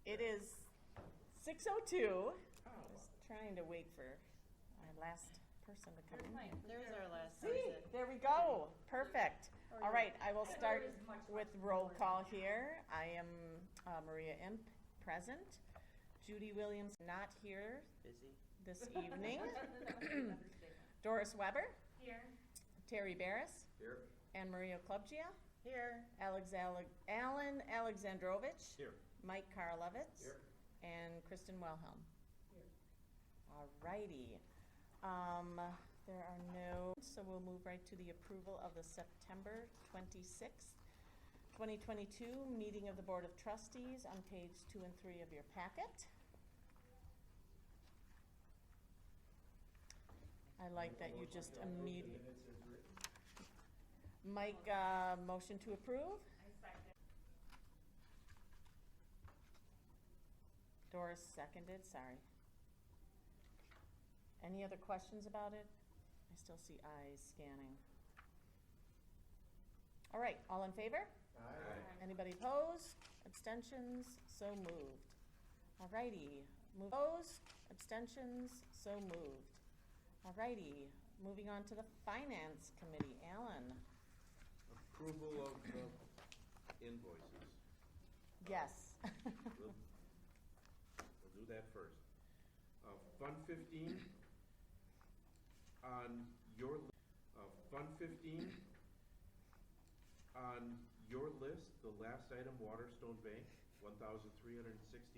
It is 6:02. I was trying to wait for our last person to come in. There's our last See, person. there we go. Perfect. All right, I will start with roll call here. I am Maria Imp, present. Judy Williams, not here Busy. this evening. Doris Weber, Here. Terry Barris, Here. and Maria Klubgia. Here. Alan Alexandrovich. Here. Mike Karlovitz. Here. And Kristen Wilhelm. Here. All righty. There are no, so we'll move right to the approval of the September 26th, 2022 meeting of the Board of Trustees on page 2 and 3 of your packet. I like that you just immediately. Mike, motion to approve? I second. Doris seconded, sorry. Any other questions about it? I still see eyes scanning. All right, all in favor? Aye. Anybody opposed? Abstentions? So moved. All righty, opposed? Abstentions? So moved. All righty, moving on to the Finance Committee. Alan? Approval of the invoices. Yes. We'll do that first. Fund 15, on your, Fund 15, on your list, the last item, Waterstone Bank, $1,360.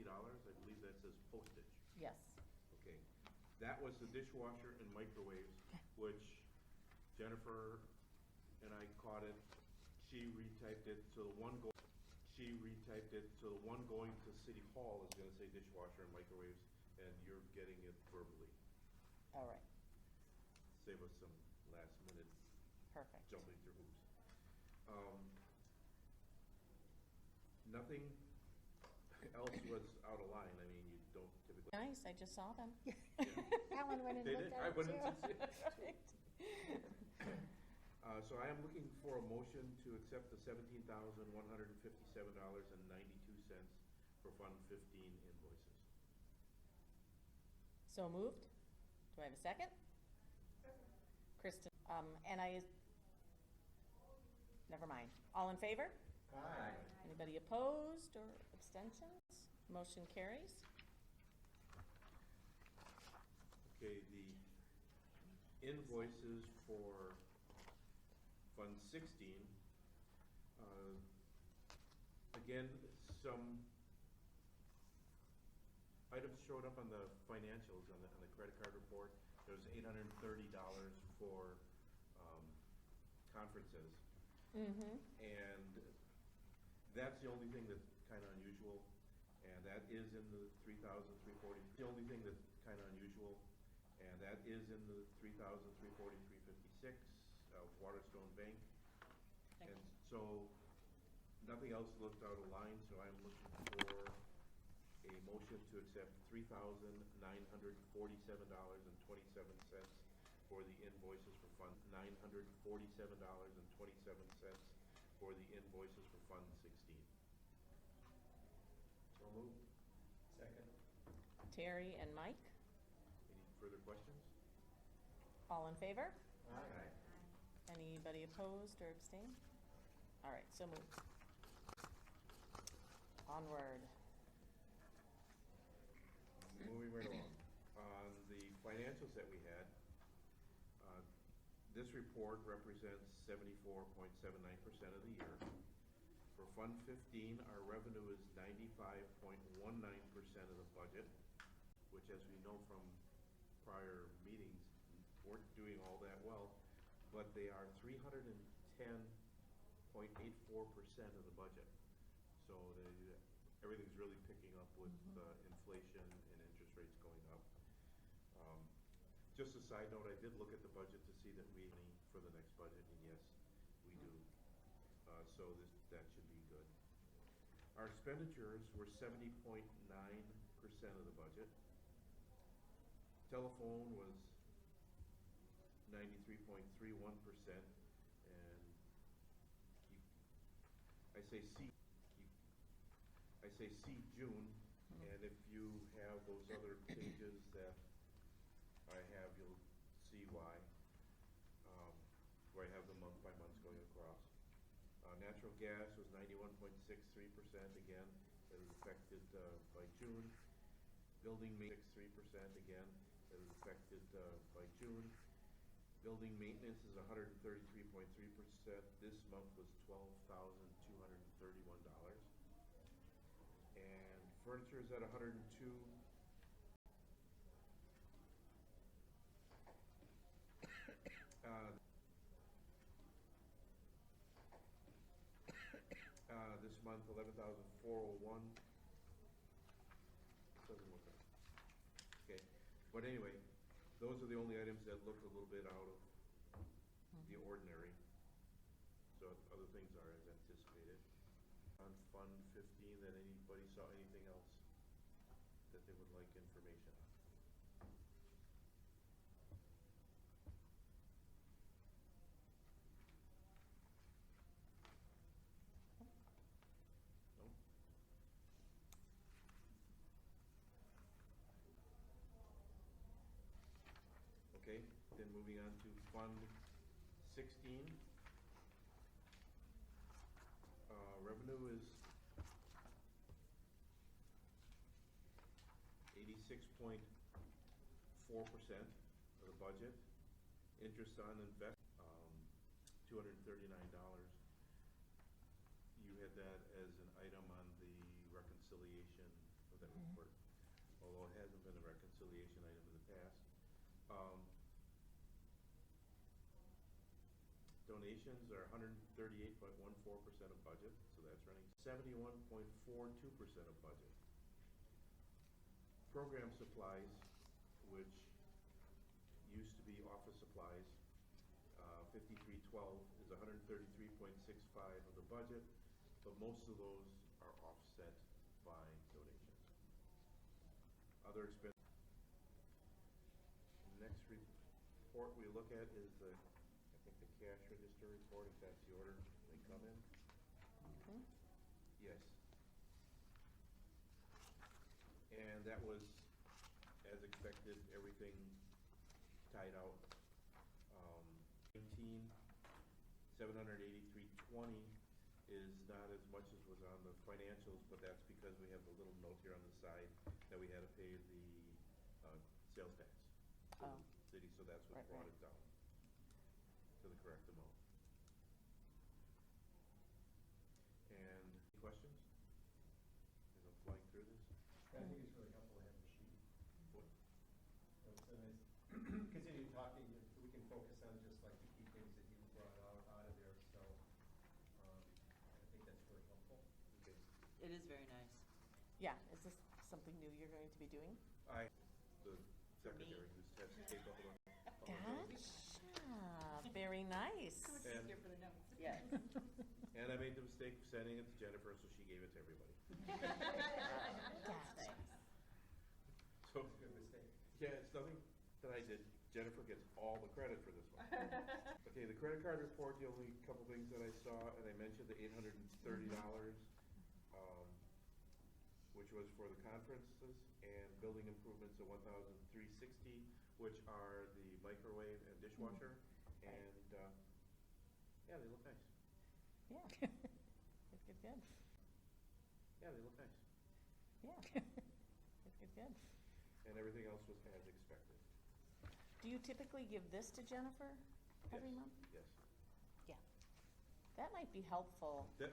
I believe that says postage. Yes. Okay. That was the dishwasher and microwaves, which Jennifer and I caught it. She retyped it, so the one going to City Hall is gonna say dishwasher and microwaves, and you're getting it verbally. All right, Save us some last minute perfect. jumping through hoops. Nothing else was out of line. I mean, you don't typically. Nice, I just saw them. Alan went and They looked did? I at went it and too. did. So I am looking for a motion to accept the $17,157.92 for Fund 15 invoices. So moved. Do I have a second? Kristen, never mind. All in favor? Aye. Anybody opposed or abstentions? Motion carries. Okay, the invoices for Fund 16, again, some items showed up on the financials on the credit card report. There was $830 for conferences. Mm-hmm. And that's the only thing that's kind of unusual, and that is in the 3,340. The only thing that's kind of unusual, and that is in the 3,343.56 of Waterstone Bank. Thank And you. so nothing else looked out of line, so I'm looking for a motion to accept $3,947.27 for the invoices for Fund $947.27 for the invoices for Fund 16. So moved. Second. Terry and Mike, Any further questions? all in favor? Aye. Anybody opposed or abstained? All right, so moved. Onward. Moving right along. On the financials that we had, this report represents 74.79% of the year. For Fund 15, our revenue is 95.19% of the budget, which, as we know from prior meetings, weren't doing all that well, but they are 310.84% of the budget. So everything's really picking up with inflation and interest rates going up. Just a side note, I did look at the budget to see that we have money for the next budget, and yes, we do. So that should be good. Our expenditures were 70.9% of the budget. Telephone was 93.31%, and I say see June And if you have those other pages that I have, you'll see why. Where I have the month by months going across. Natural gas was 91.63%, again, it was affected by June. Building maintenance 63%, again, it was affected by June. Building maintenance is 133.3%. This month was $12,231. And furniture is at 102. This month, 11,401. Doesn't look right. Okay, but anyway, those are the only items that look a little bit out of the ordinary. So other things are as anticipated. On Fund 15, that anybody saw anything else that they would like information on? No? Okay, then moving on to Fund 16. Revenue is 86.4% of the budget. Interest on $239. You had that as an item on the reconciliation of that report, although it hasn't been a reconciliation item in the past. Donations are 138.14% of budget, so that's running 71.42% of budget. Program supplies, which used to be office supplies, 5312 is 133.65 of the budget, but most of those are offset by donations. Other expenses. Next report we look at is the cash register report, if that's the order they come in. Okay. Yes. And that was, as expected, everything tied out. 783.20 is not as much as was on the financials, but that's because we have the little note here on the side that we had to pay the sales tax to the city, so that's what brought it down to the correct amount. And any questions? As I'm flying through this? I think it's really helpful to have a sheet. What? So it's continue talking, we can focus on just like the key things that you brought out of there, so I think that's really helpful. Okay. It is very nice. Yeah, is this something new you're going to be doing? The secretary who has to take all the. Gotcha, very nice. And- Here for the notes. Yes. And I made the mistake of sending it to Jennifer, so she gave it to everybody. Gotcha. So, It's a good mistake. yeah, it's nothing that I did. Jennifer gets all the credit for this one. Okay, the credit card report, the only couple things that I saw, and I mentioned the $830, which was for the conferences, and building improvements of $1,360, which are the microwave and dishwasher, and, yeah, they look nice. Yeah. Good, good, good. Yeah, they look nice. Yeah. Good, good, good. And everything else was as expected. Do you typically give this to Jennifer every Yes, month? Yes. Yeah. That might be helpful For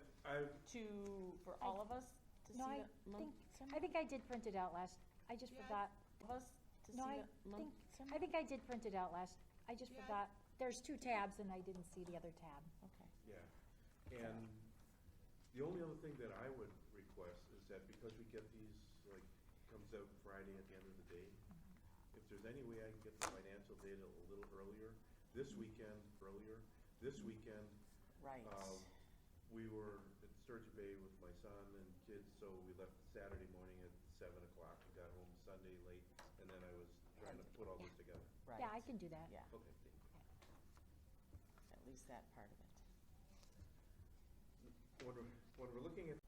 for all of us to see No, I that month. think I did print it out last, I just forgot. Of us to see No, that month. I think I did print it out last, I just Yeah. forgot. There's 2 tabs and I didn't see the other tab. Okay. Yeah, and the only other thing that I would request is that because we get these, like, comes out Friday at the end of the day, if there's any way I can get the financial data a little earlier, this weekend, Right. we were at Sturgeon Bay with my son and kids, so we left Saturday morning at 7 o'clock and got home Sunday late, and then I was trying to put all this together. Right. Yeah, I can do that. Yeah, Okay, thank you. at least that part of it. When we're looking at,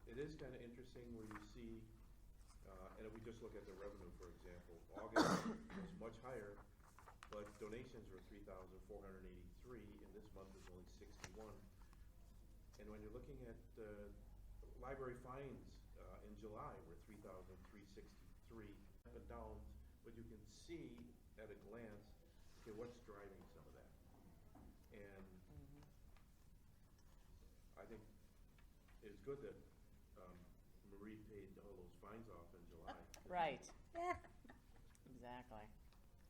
it is kind of interesting where you see And if we just look at the revenue, for example, August was much higher, but donations were 3,483, and this month is only 61. And when you're looking at library fines in July were 3,363, up and down, but you can see at a glance, okay, what's driving some of that? And I think it's good that Marie paid all those fines off in July. Right, Yeah. exactly.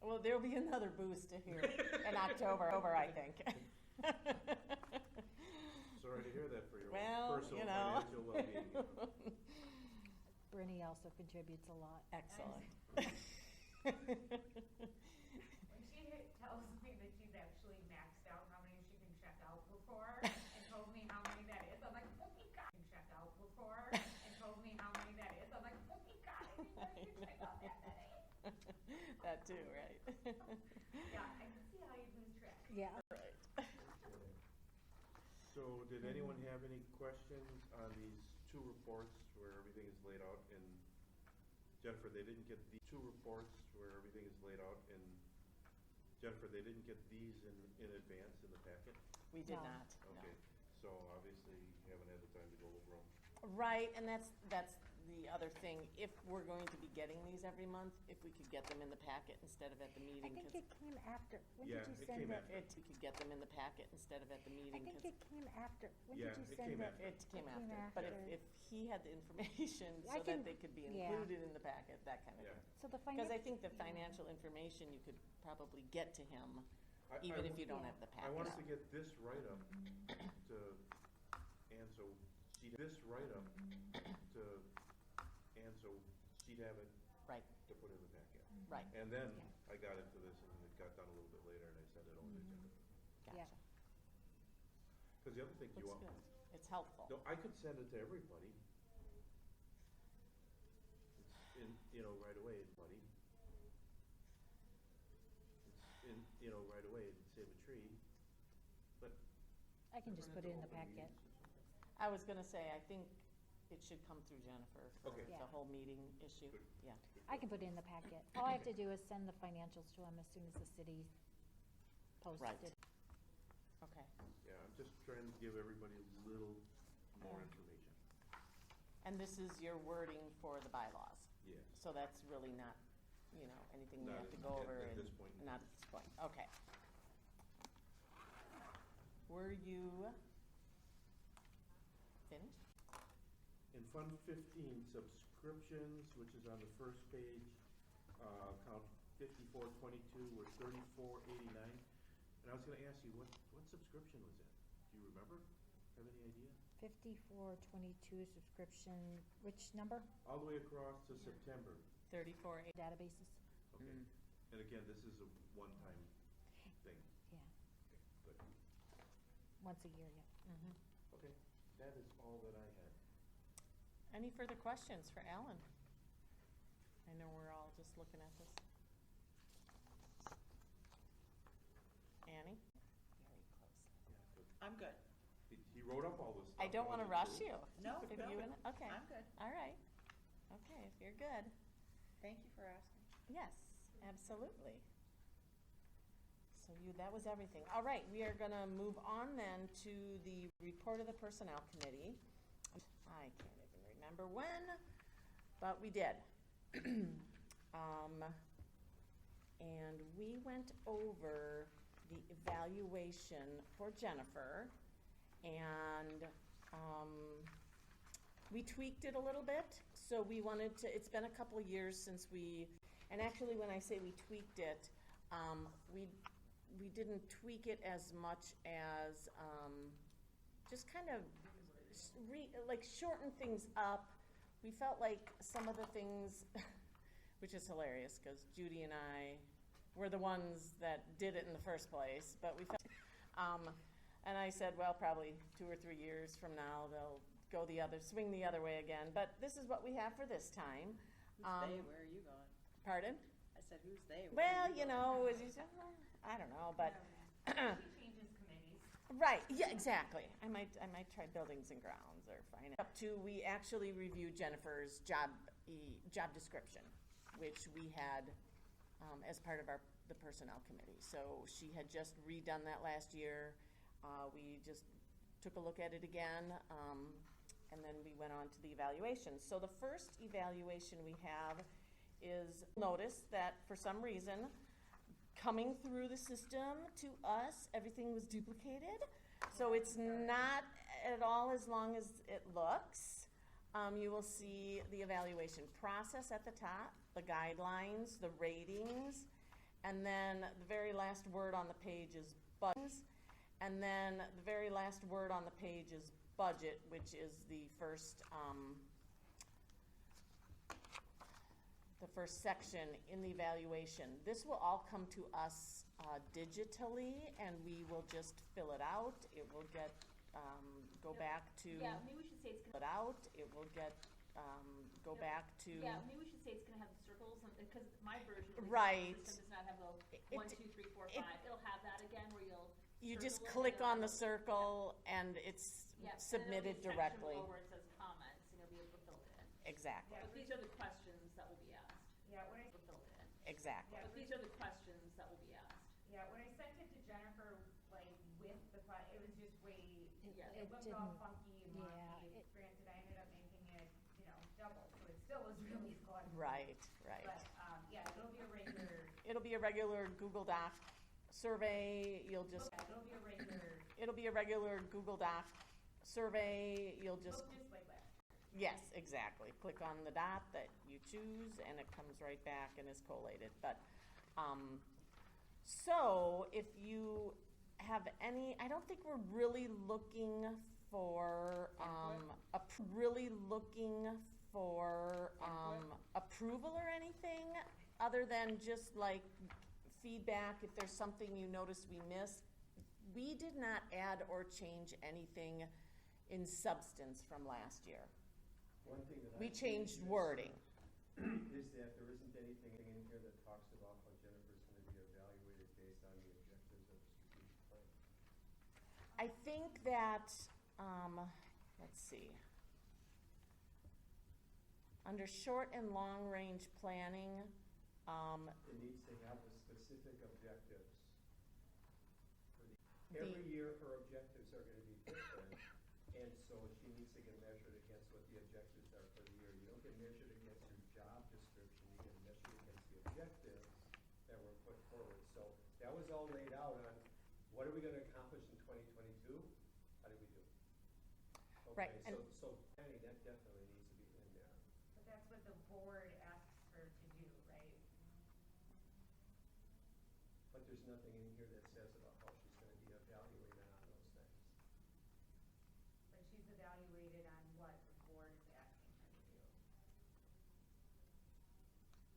Well, there'll be another boost here in October, I think. Sorry to hear that for your Well, personal you know. financial well-being. Brittany also contributes a lot. Excellent. When she tells me that she's actually maxed out how many she can check out before, and told me how many that is, I'm like, oh my god, can check out before, and told me how many that is, I'm like, oh my god, I didn't know you could check out that many. That too, right? Yeah, I can see how you lose track. Yeah. Right. So did anyone have any questions on these two reports where everything is laid out in, Jennifer, they didn't get the two reports where everything is laid out in, Jennifer, they didn't get these in advance in the packet? We did No. not, no. Okay, so obviously you haven't had the time to go over them. Right, and that's the other thing. If we're going to be getting these every month, if we could get them in the packet instead of at the I meeting. think 'cause it came after. When Yeah, did you it send came it? after. we could get them in the packet instead of at the I meeting. think 'cause it came after. When Yeah, did you it send came it? after. It came It came after, but after. if he had the information I so that can- they could be yeah. included in the packet, that kind of Yeah. thing. So the Because I finance. think the financial information you could probably get to him, I even if w- you don't Yeah. have the I packet. wanted to get this write-up to, and so she'd, this write-up to, and so she'd have it Right, to put in the packet. right, And then I got into this and it got done a little bit later and I sent it over to Jennifer. Yeah. gotcha. Because the other thing you Looks want, good. It's helpful. no, I could send it to everybody. In, right away, buddy. Right away, it'd save a tree, but. I can just put it in the packet. I was gonna say, I think it should come through Jennifer for Okay. the Yeah. whole meeting issue, Good. yeah. I can put it in the packet. All I have to do is send the financials to him as soon as the city posts Right. it. Okay, Yeah, I'm just trying to give everybody a little more Yeah. information. and this is your wording for the bylaws, Yes. so that's really not, anything we Not have to at- go at- over at and. this point. Not at this point, okay. Were you finished? In Fund 15, subscriptions, which is on the first page, account 5422, we're 3489. And I was gonna ask you, what subscription was that? Do you remember? Have any idea? 5422 subscription, which number? All the way across to September. 34. Databases? Okay. Mm. And again, this is a one-time thing. Yeah, Okay, good. once a year, yeah. Mhm. Okay, that is all that I had. Any further questions for Alan? I know we're all just looking at this. Annie? Very close. Yeah, good. I'm good. He wrote up all this stuff. I don't wanna wasn't rush true. you. No, If no, you and- Okay, I'm good. all right. Okay, if you're good. Thank you for asking. Yes, absolutely. So that was everything. All right, we are gonna move on then to the report of the Personnel Committee. I can't even remember when, but we did. And we went over the evaluation for Jennifer, and, we tweaked it a little bit. So we wanted to, it's been a couple of years since and actually, when I say we tweaked it, we didn't tweak it as much as, just kind of shorten things up. We felt like some of the things, which is hilarious, because Judy and I were the ones that did it in the first place, but we felt, and I said, well, probably 2 or 3 years from now, they'll swing the other way again, but this is what we have for this time. Who's they? Where are you going? Pardon? I said, who's they? Where Well, are going? I don't know, but, She changes committees. right, yeah, exactly. I might try buildings and grounds or finance. Up to, we actually reviewed Jennifer's job job description, which we had as part of the personnel committee. So she had just redone that last year. We just took a look at it again, and then we went on to the evaluation. So the first evaluation we have is, notice that for some reason, coming through the system to us, everything was duplicated. So it's not at all as long as it looks. You will see the evaluation process at the top, the guidelines, the ratings, and then the very last word on the page is budgets. And then the very last word on the page is budget, which is the first section in the evaluation. This will all come to us digitally, and we will just fill it out. It will get, go back to. Yeah, maybe we should say it's Fill gonna. it out. It will get, go back to. Yeah, maybe we should say it's gonna have the circles, because my version of the Right. system does not have the It- 1, 2, 3, 4, 5. It'll have that again where you'll. You just circle it click and on the it'll- circle, and it's Yeah, and then there'll be submitted a section directly. below where it says comments, and you'll be able to fill it in. Exactly, But these are the questions that will be asked. Yeah, when I, We'll fill it in. exactly. Yeah. But these are the questions that will be asked. yeah, when I sent it to Jennifer, like, with the, it was just way, Yeah. it It looked all didn't- funky and yeah, wonky. it- Granted, I ended up making it, double, so it still was really good. Right, right. But, yeah, it'll be a regular, It'll be a regular Google Doc survey. You'll just, it'll be a regular, it'll be a regular Google Doc survey. You'll just, look just like that. yes, exactly. Click on the dot that you choose, and it comes right back and is collated. But, so if you have any, I don't think we're really looking for, approval or anything, other than just like feedback, if there's something you noticed we missed. We did not add or change anything in substance from last year. One thing that I. We think changed is- wording. Is that there isn't anything in here that talks about how Jennifer's gonna be evaluated based on the objectives of the strategic plan. I think that, let's see. Under short and long-range planning, It needs to have the specific objectives. Every year her objectives are gonna be different, and so she needs to get measured against what the objectives are for the year. You don't get measured against your job description, you get measured against the objectives that were put forward. So that was all laid out on, what are we gonna accomplish in 2022? How did we do? Right, Okay, and- so planning, that definitely needs to be in there. But that's what the board asks her to do, right? But there's nothing in here that says about how she's gonna be evaluated on those things. But she's evaluated on what the board is asking her to do.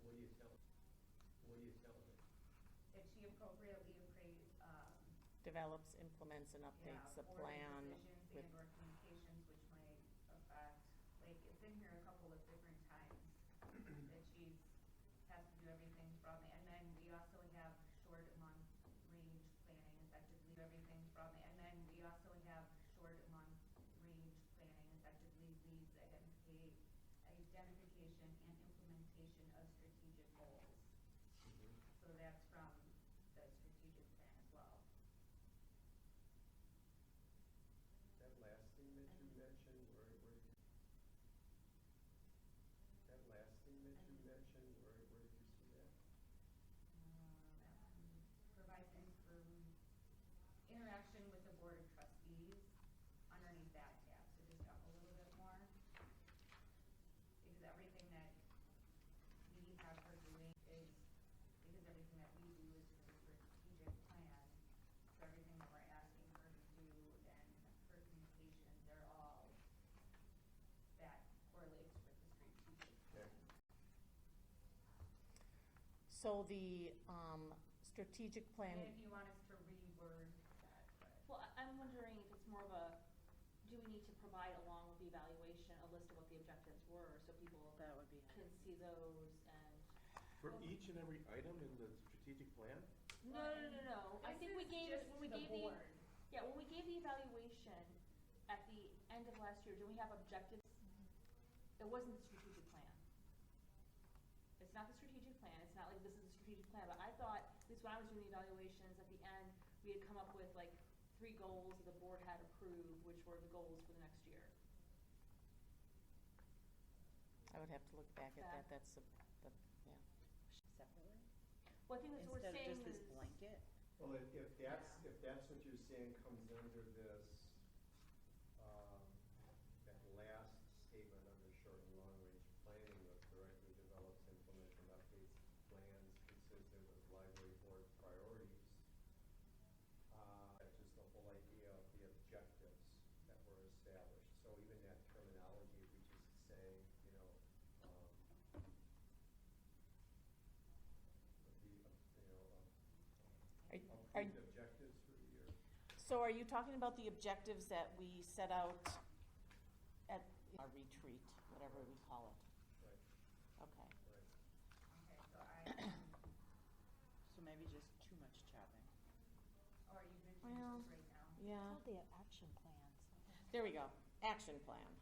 What are you telling, what are you telling me? If she appropriately develops, implements, and updates the board plan decisions with, and or communications which might affect, like, it's in here a couple of different times that she's, has to do everything from, and then we also have short and long range planning effectively, everything from, and then we also have short and long range planning effectively leads identification and implementation of strategic goals. So that's from the strategic plan as well. That last thing that you mentioned, that last thing that you mentioned, where did you see that? Provides interaction with the board of trustees underneath that tab, so just up a little bit more. Because everything that we have her doing is, because everything that we do is for the strategic plan. So everything that we're asking her to do and her communications, they're all, that correlates with the strategic plan. so the, strategic plan, And if you want us to reword that, but. Well, I'm wondering if it's more of a, do we need to provide along with the evaluation, a list of what the objectives were, so people That would be. can see those and. For each and every item in the strategic plan? No. I think we gave, when we gave the, board. yeah, when we gave the evaluation at the end of last year, didn't we have objectives? It wasn't the strategic plan. it's not the strategic plan, it's not like this is the strategic plan, but I thought, at least when I was doing the evaluations, at the end, we had come up with like 3 goals that the board had approved, which were the goals for the next year. I would have to look back at that, Yeah. that's yeah. Separately? Well, I think that's what we're saying Instead of is. just this blanket? Well, if that's what you're saying comes under this, that last statement under short and long range planning, the director develops, implements, and updates plans consistent with library board priorities. That's just the whole idea of the objectives that were established. So even that terminology, if we just say, Are approved objectives for the year. So are you talking about the objectives that we set out at our retreat, whatever we call it? Right, Okay. right. Okay, so So maybe just too much chopping. or are you gonna change Well, this right now? It's Yeah, called the action plan, so. there we go, action plan.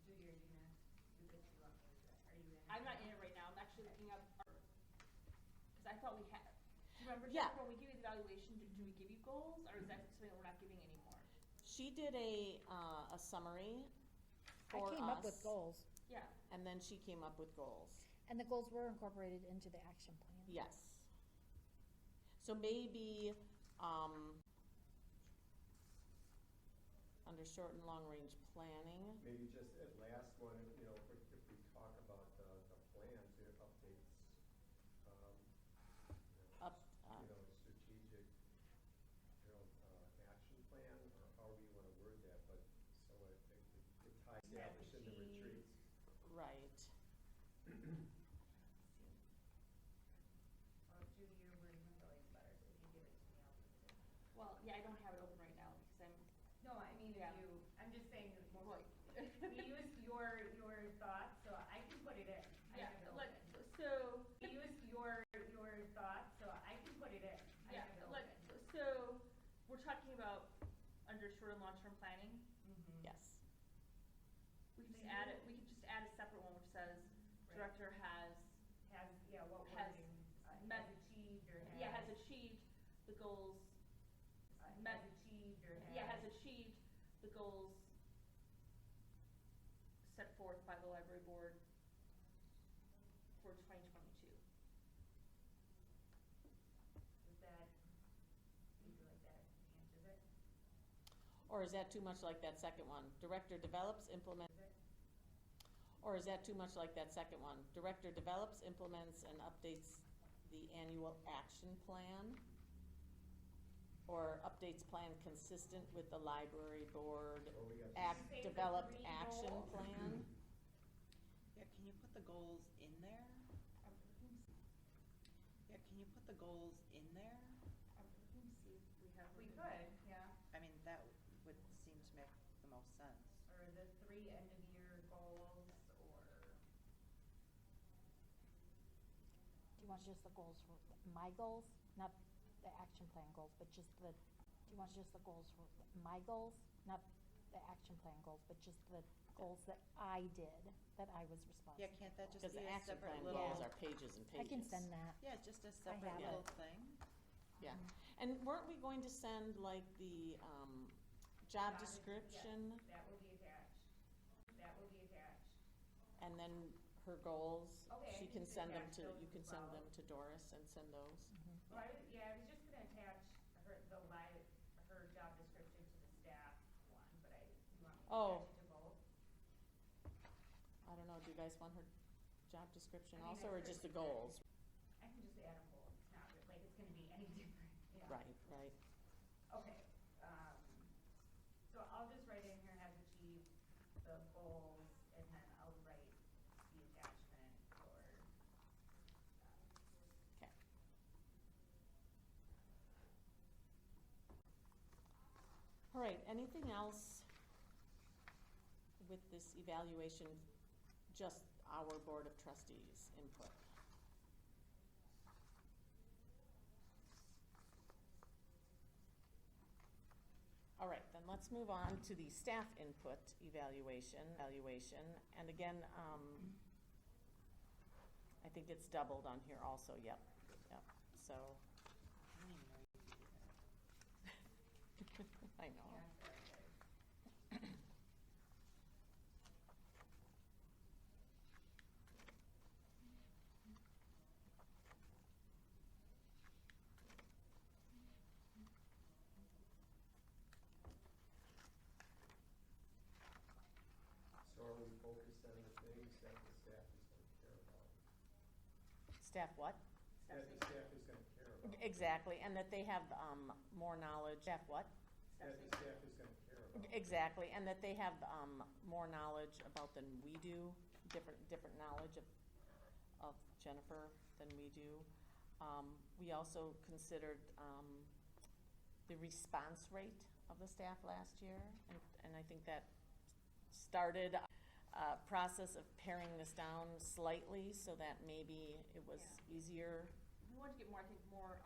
Judy, are you gonna do this? You want me to do it? Are you in? I'm not in it right now, I'm actually looking up our, cause I thought we had, do you remember, Yeah. Jennifer, when we give you the evaluation, do we give you goals, or is that something that we're not giving anymore? She did a summary I for us. came up with goals, Yeah, And then she came up with goals. and the goals were incorporated into the action plan. Yes. So maybe, under short and long range planning, Maybe just at last one, if we talk about the plans, it updates, up, strategic, action plan, or however you wanna word that, but so it ties established in the Strategy. retreats. right. Oh, Judy, your wording was always better, so if you give it to me, I'll put it in. well, yeah, I don't have it open right now, because No, I mean, Yeah. I'm just saying, that I'm, we used your thoughts, so I can put it in. I yeah, have it let, open. so, We used your thoughts, so I can put it in. I yeah, have it let, open. so, we're talking about under short and long-term planning, Mhm. Yes. we could just Maybe add we'll- it, we could just add a separate one which says, Right. director has, What has wording, met- has achieved or has. yeah, has achieved the goals, met- Has achieved or has. yeah, has achieved the goals set forth by the library board for 2022. Does that, you feel like that answers it? Or is that too much like that second one? Director develops, implements, Is it? or is that too much like that second one? Director develops, implements, and updates the annual action plan? Or updates plan consistent with the library board So we got act, Say the developed 3 action goals. plan? Yeah, can you put the goals in there? Yeah, can you put the goals in there? Let me see if we have. We it. could, yeah, I mean, that would seem to make the most sense. or the 3 end of year goals, or, Do you want just the goals for my goals, not the action plan goals, but just do you want just the goals for my goals, not the action plan goals, but just the goals that I did, that I was responsible Yeah, can't that just Because be the a action separate plan little? goals are pages and for. I pages. can send that. Yeah, just a separate have it. little thing. Yeah, and weren't we going to send like the, job Job is- description yes, that will be attached. That will be attached. and then her goals? Okay, I She can can send them attach to, those you can as send well. them to Doris and send those? Well, I was just gonna attach her job description to the staff one, but you want me to Oh. attach it to both? I don't know, do you guys want her job description I mean, also, I or just the certainly goals? I can just add them both, it's not like it's gonna be any different, yeah. Right, right. Okay, so I'll just write in here has achieved the goals, and then I'll write the attachment for, Okay. All right, anything else with this evaluation, just our Board of Trustees input? All right, then let's move on to the staff input evaluation, and again, I think it's doubled on here also, yep, so, I don't even know you could do that. I know. Yeah, sorry, guys. So are we focused on the things that the staff is gonna care about? Staff what? That the staff is gonna care about? Exactly, and that they have, more knowledge, staff what? That the staff is gonna care about? Exactly, and that they have, more knowledge about than we do, different knowledge of Jennifer than we do. We also considered, the response rate of the staff last year, and I think that started a process of paring this down slightly so that maybe it was easier, We wanted to get more, I think, more,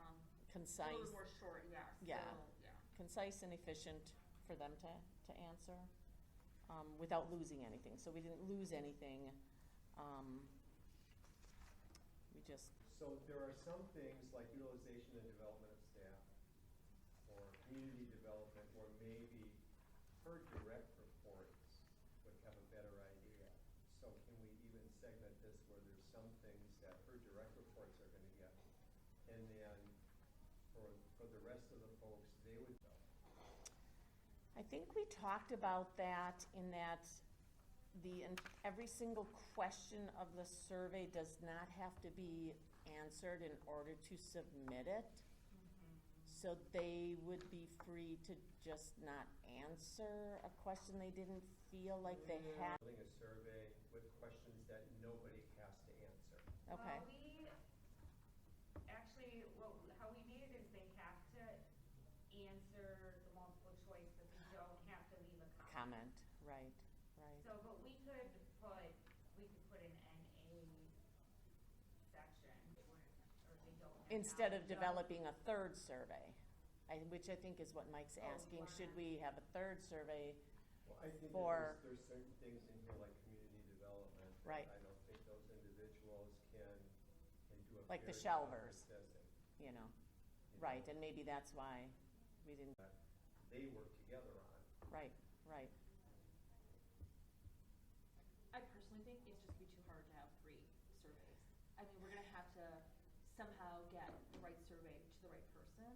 concise. a little more short, yeah, Yeah. so, yeah. Concise and efficient for them to answer, without losing anything. So we didn't lose anything. We just, So there are some things like utilization and development of staff, or community development, or maybe her direct reports would have a better idea. So can we even segment this where there's some things that her direct reports are gonna get, and then for the rest of the folks, they would know. I think we talked about that in that every single question of the survey does not have to be answered in order to submit it. So they would be free to just not answer a question they didn't feel like they had. Building a survey with questions that nobody has to answer. Okay, Well, we, actually, how we made it is they have to answer the multiple choice, but they don't have to leave a comment. comment, right. So, but we could put an NA section, or they don't have. Instead of knowledge developing a third survey, which I think is what Mike's Oh, asking, should wow. we have a third survey? Well, I think For- that there's certain things in here like community development. that Right. I don't think those individuals can do a Like the very good job shelvers. assessing, You know, you right, know, and maybe that's why we didn't, that they work together on. right. I personally think it's just be too hard to have 3 surveys. I mean, we're gonna have to somehow get the right survey to the right person.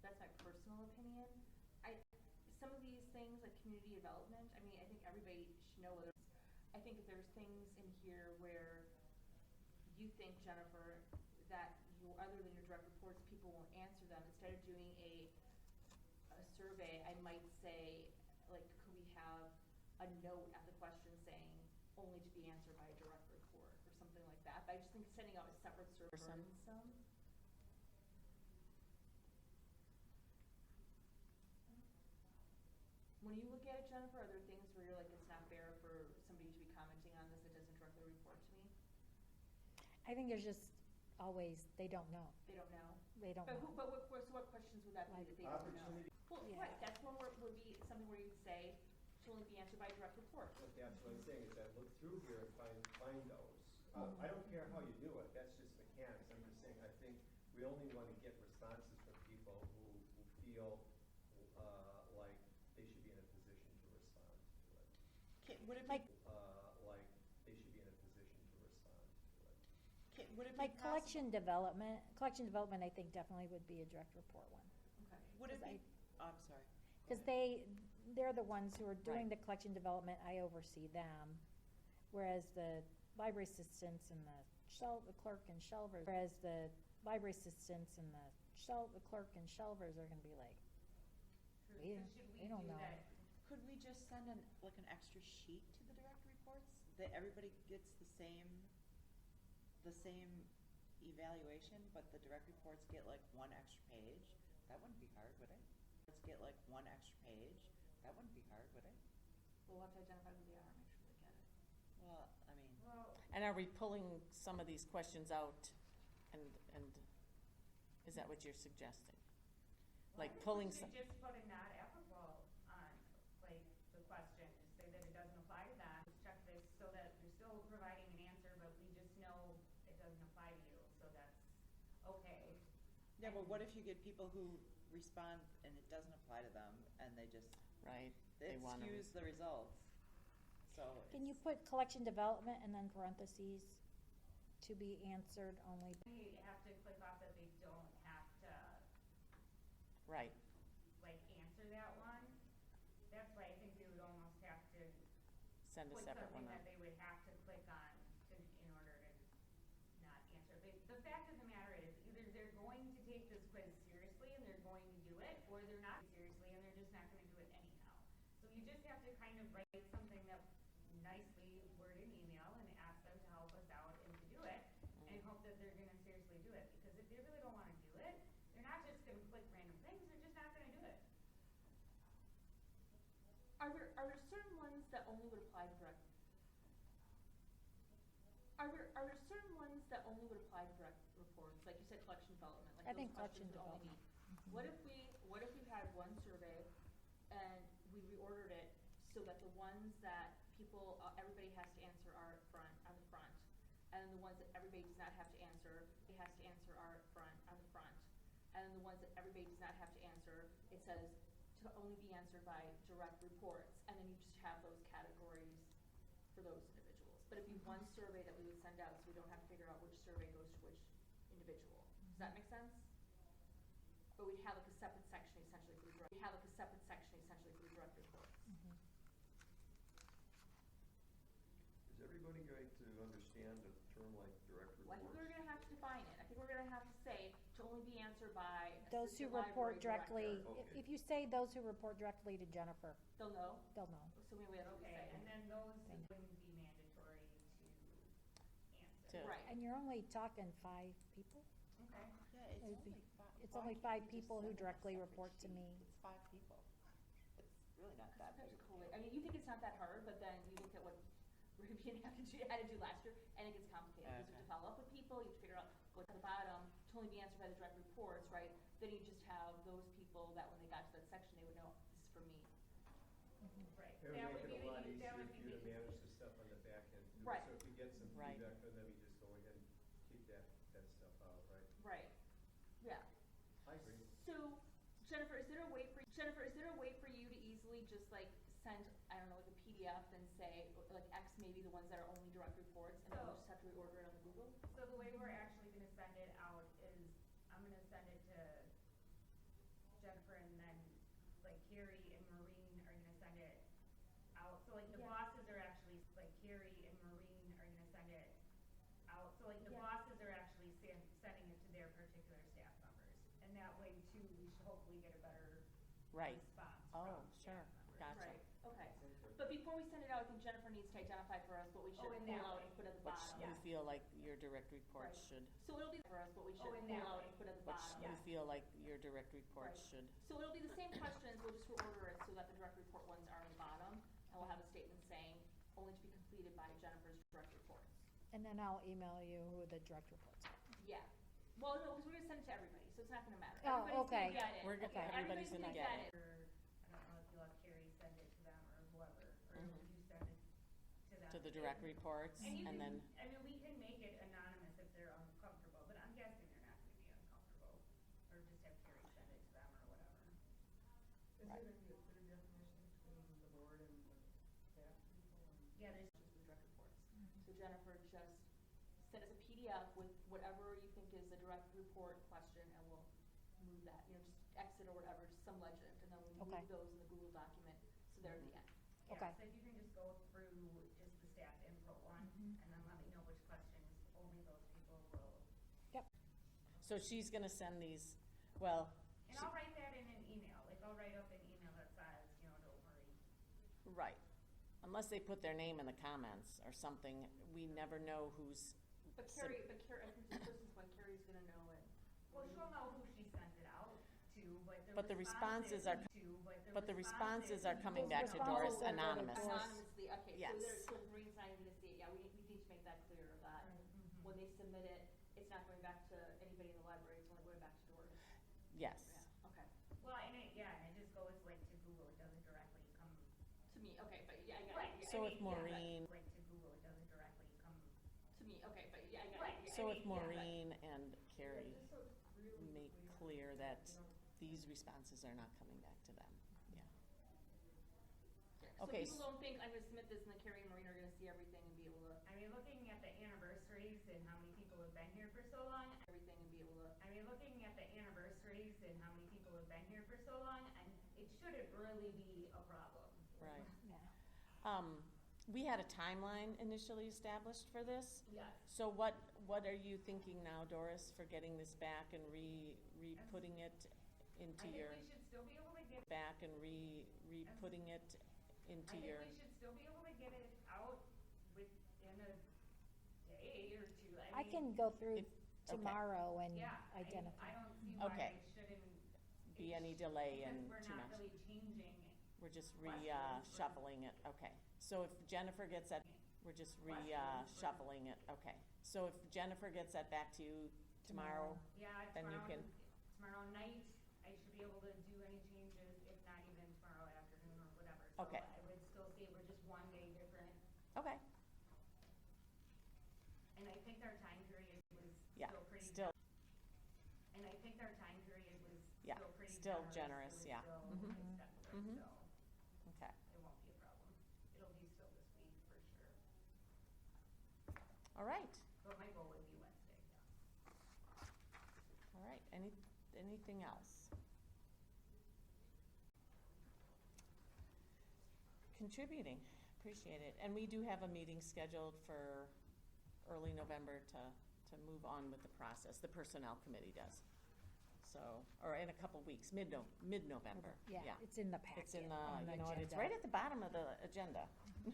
That's my personal opinion. Some of these things like community development, I mean, I think everybody should know whether, I think if there's things in here where you think, Jennifer, that you, other than your direct reports, people won't answer them, instead of doing a survey, I might say, like, could we have a note at the question saying, only to be answered by a direct report, or something like that. But I just think sending out a separate survey Person. burdensome. When you look at it, Jennifer, are there things where you're like, it's not fair for somebody to be commenting on this that doesn't directly report to me? I think there's just always, they don't know. They don't know? They don't But know. so what questions would that be that they don't know? Opportunity, Well, Yeah. right, that's one where it would be something where you'd say, should only be answered by a direct report. but that's what I'm saying, is that look through here and find those. I don't care how you do it, that's just mechanics. I'm just saying, I think we only want to get responses from people who feel like they should be in a position to respond to it. Would it Like- be, Like they should be in a position to respond to it. would it be Like possible? collection development, I think definitely would be a direct report one. Okay. Would it 'Cause be, I'm sorry. Go Because ahead. they're the ones who are doing Right. the collection development, I oversee them. Whereas the library assistants and the clerk and shelvers, the clerk and shelvers are gonna be like, So We- should we don't do know. that? Could we just send an extra sheet to the direct reports, that everybody gets the same evaluation, but the direct reports get like 1 extra page? That wouldn't be hard, would it? Let's get like 1 extra page, that wouldn't be hard, would it? We'll have to identify who they are, make sure they get it. Well, I mean, Well, And are we pulling some of these questions out and, is that what you're suggesting? Like I think pulling we some, should just put a not applicable on, like, the question, just say that it doesn't apply to them. Just check this so that you're still providing an answer, but we just know it Yeah, but what if you get people who respond and it doesn't apply to them and they just, Right, it they wanna. skews the results, so. Can you it's- put collection development and then parentheses, to be answered only? We have to click off that they don't have to, Right, like, answer that one. That's why I think they would almost have to send a put separate something one that out. they would have to click on in order to not answer. The fact of the matter is, either they're going to take this quiz seriously and they're going to do it, or they're not seriously and they're just not gonna do it anyhow. So you just have to kind of write something that nicely word an email and ask them to help us out and to do it, and hope that they're gonna seriously do it, because if they really don't wanna do it, they're not just gonna click random things, they're just not gonna do it. Are there certain ones that only would apply to direct? Are there certain ones that only would apply to direct reports, like you said, collection development, like I those think collection questions would only development. be. What if we had one survey and we reordered it so that the ones that people, everybody has to answer are at front, on the front, and then the ones that everybody does not have to answer, it has to answer are at front, on the front, and then the ones that everybody does not have to answer, it says to only be answered by direct reports, and then you just have those categories for those individuals. But it'd be one survey that we would send out, so we don't have to figure out which survey goes to which individual. Does that make sense? But we'd have like a separate section essentially for the direct, direct reports. Is everybody going to understand a term like direct Well, I think we're reports? gonna have to define it. I think we're gonna have to say to only be answered by Those who assistant report library directly, director. Okay. if you say those who report directly to Jennifer, They'll know, they'll know. so we have to Okay, say. and then those Thank wouldn't be mandatory to answer. To- Right. And you're only talking 5 people? Okay. Yeah, It'd it's be- only five. it's why only can't 5 we just people who send them a directly separate report to sheet? me. It's 5 people. It's really not that big. That's cool. I mean, you think it's not that hard, but then you look at what Rivian had to do last year, and it gets complicated. Because you have to follow up with people, you have to figure out, go to the bottom, to only be answered by the direct reports, right? Then you just have those people that when they got to that section, they would know, this is for me. Right. It would That make would it be a lot the, that easier would for be you to the. manage the stuff on the back end too. Right. So if you get some Right. feedback from them, you just go ahead and keep that stuff out, right? Right. Yeah. I agree. So, Jennifer, is there a way for you to easily just like send, I don't know, like a PDF and say, like X maybe the ones that are only direct reports, and then we just have to reorder it on the Google? So the way we're actually gonna send it out is, I'm gonna send it to Jennifer, and then like Carrie and Maureen are gonna send it out. So like the Yeah. bosses are actually, like Carrie and Maureen are gonna send it out. So like the Yeah. bosses are actually sending it to their particular staff members. And that way too, we should hopefully get a better Right. response Oh, from sure. staff members. Gotcha. Right, okay. But before we send it out, I think Jennifer needs to identify for us what we should Oh, in pull that out way. and put at the Which bottom. you Yeah. feel like your direct reports Right. should, So it'll be for us what we should Oh, in pull that out way. and put at the which bottom. you feel like your direct reports Right. should. So it'll be the same questions, we'll just reorder it so that the direct report ones are on the bottom, and we'll have a statement saying, only to be completed by Jennifer's direct reports. And then I'll email you who the direct reports are. Yeah. Well, no, because we're gonna send it to everybody, so it's not gonna matter. Oh, Everybody's okay. gonna get it. We're Okay. everybody's gonna get it. Or, I don't know if you'll have Carrie send it to them or whoever, or Mhm. you send it to them. To the direct reports, And you and can, then, I mean, we can make it anonymous if they're uncomfortable, but I'm guessing they're not gonna be uncomfortable. Or just have Carrie send it to them or whatever. Is there gonna be a clear definition between the board and the staff people? Yeah, there's, Just the direct reports. So Jennifer, just send us a PDF with whatever you think is the direct report question, and we'll move that, you know, just exit or whatever, just some legend, and then we Okay. move those in the Google document, so they're at the end. yeah, Okay. so if you can just go through just the staff input one, Mhm. and then let me know which questions only those people will. so she's gonna send these, well, And I'll write that in an email, like I'll write up an email that says, don't worry. right. Unless they put their name in the comments or something, we never know who's, But So- Carrie, I think this person's one, Carrie's gonna know it. Well, she'll know who she sent it out to, But the responses are- but the responses are coming back to Doris Doris anonymous. Anonymously, okay, Yes. so Marine's not even gonna see it, yeah, we need to make that clear that Mm-hmm. when they submit it, it's not going back to anybody in the library, it's only going back to Doris. yes. Yeah, okay. Well, and it just goes like to Google, it doesn't directly come. To me, okay, but yeah, I got Right. it. So I if mean, yeah, but, Maureen- like to Google, it doesn't directly come. To me, okay, but yeah, I got Right. it. So I if mean, yeah, but- Maureen and Carrie Just so it's really make clear, clear that these responses are not coming back to them, yeah. So Okay, people don't think I'm gonna submit this and then Carrie and Maureen are gonna see everything and be able to, I mean, looking at the anniversaries and how many people have been here for so long, everything and be able to, I mean, looking at the anniversaries and how many people have been here for so long, and it shouldn't really be a problem. right. Yeah. We had a timeline initially established for this. Yes. So what are you thinking now, Doris, for getting this back and re-putting it into I think your, we should still be able to get, back and re-putting it into I think your, we should still be able to get it out within a day or two. I mean, can go through If- okay. tomorrow and Yeah, I identify. don't see why Okay. it shouldn't. be any delay in Because too we're not much? really changing We're just questions for- shuffling it, okay. So if Jennifer gets that, we're just shuffling it, okay. So if Jennifer gets that back to you tomorrow, Yeah, Then you can- tomorrow night, I should be able to do any changes, if not even tomorrow afternoon or whatever. So Okay. I would still say we're just one day different, okay, and I think our time period was yeah, still pretty. still, And I think our time period was Yeah, still pretty still generous. generous, It was yeah. still Mhm. acceptable, Mhm. so okay. it won't be a problem. It'll be still this week for sure, All right, but my goal would be Wednesday, yeah. all right, anything else? Contributing, appreciate it. And we do have a meeting scheduled for early November to move on with the process. The Personnel Committee does. So, or in a couple weeks, mid-November, yeah. It's in the packet. It's in on the, you know what, it's right at the bottom of the agenda,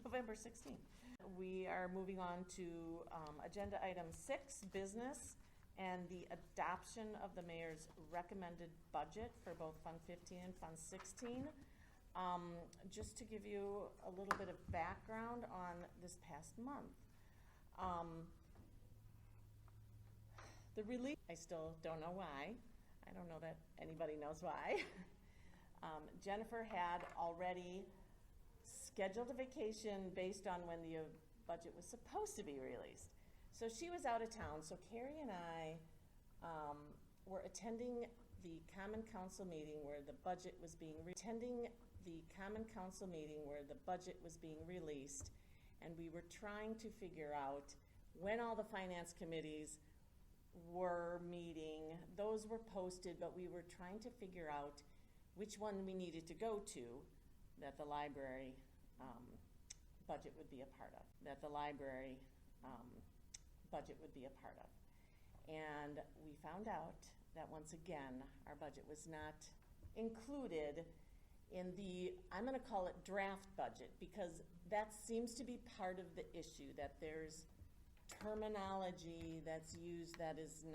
November 16th. We are moving on to agenda item 6, business, and the adoption of the mayor's recommended budget for both Fund 15 and Fund 16. Just to give you a little bit of background on this past month. The relief, I still don't know why. I don't know that anybody knows why. Jennifer had already scheduled a vacation based on when the budget was supposed to be released. So she was out of town, so Carrie and I were attending the Common Council meeting where the budget was being released, and we were trying to figure out when all the finance committees were meeting. Those were posted, but we were trying to figure out which one we needed to go to that the library budget would be a part of, And we found out that once again, our budget was not included in the, I'm gonna call it draft budget, because that seems to be part of the issue, that there's terminology that's used that is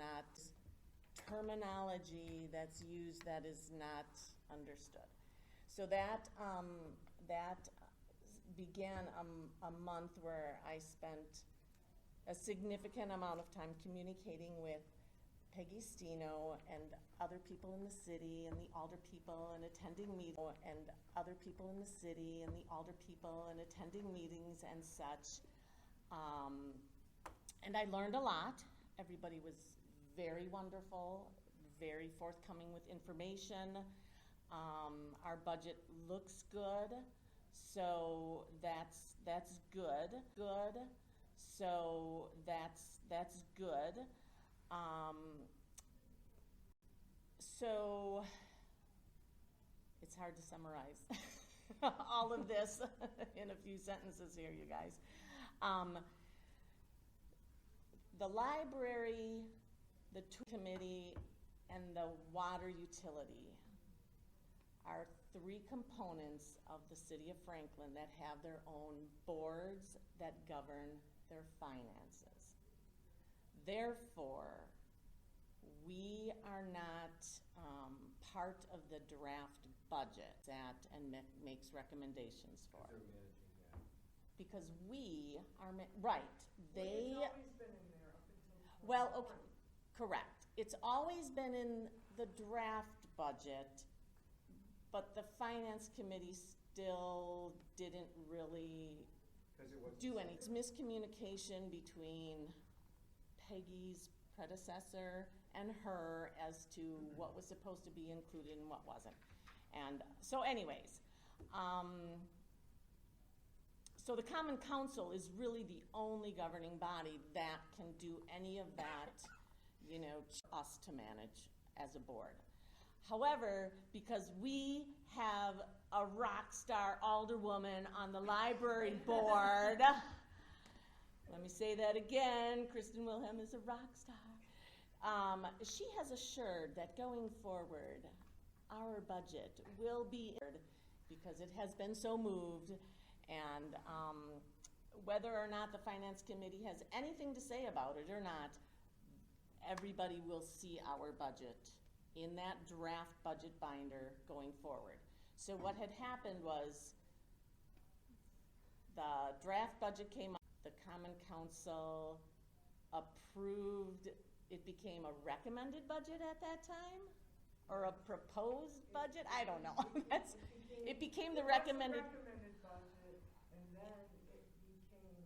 not understood. So that began a month where I spent a significant amount of time communicating with Peggy Stino and other people in the city and the alder people and attending meetings and such. And I learned a lot. Everybody was very wonderful, very forthcoming with information. Our budget looks good, so that's good. So that's good. So it's hard to summarize all of this in a few sentences here, you guys. The library, the committee, and the water utility are 3 components of the city of Franklin that have their own boards that govern their finances. Therefore, we are not part of the draft budget that and makes recommendations for. They're managing that. Because we are, right, they. It's always been in there up until. Well, okay, correct. It's always been in the draft budget, but the finance committee still didn't really 'Cause it wasn't. do any. It's miscommunication between Peggy's predecessor and her as to what was supposed to be included and what wasn't. And so anyways, so the Common Council is really the only governing body that can do any of that, you know, us to manage as a board. However, because we have a rock star alderwoman on the library board, let me say that again, Kristen Wilhelm is a rock star. She has assured that going forward, our budget will be, because it has been so moved, and whether or not the Finance Committee has anything to say about it or not, everybody will see our budget in that draft budget binder going forward. So what had happened was the draft budget came up, the Common Council approved, it became a recommended budget at that time? Or a proposed budget? I don't know. It became the recommended. It was a recommended budget, and then it became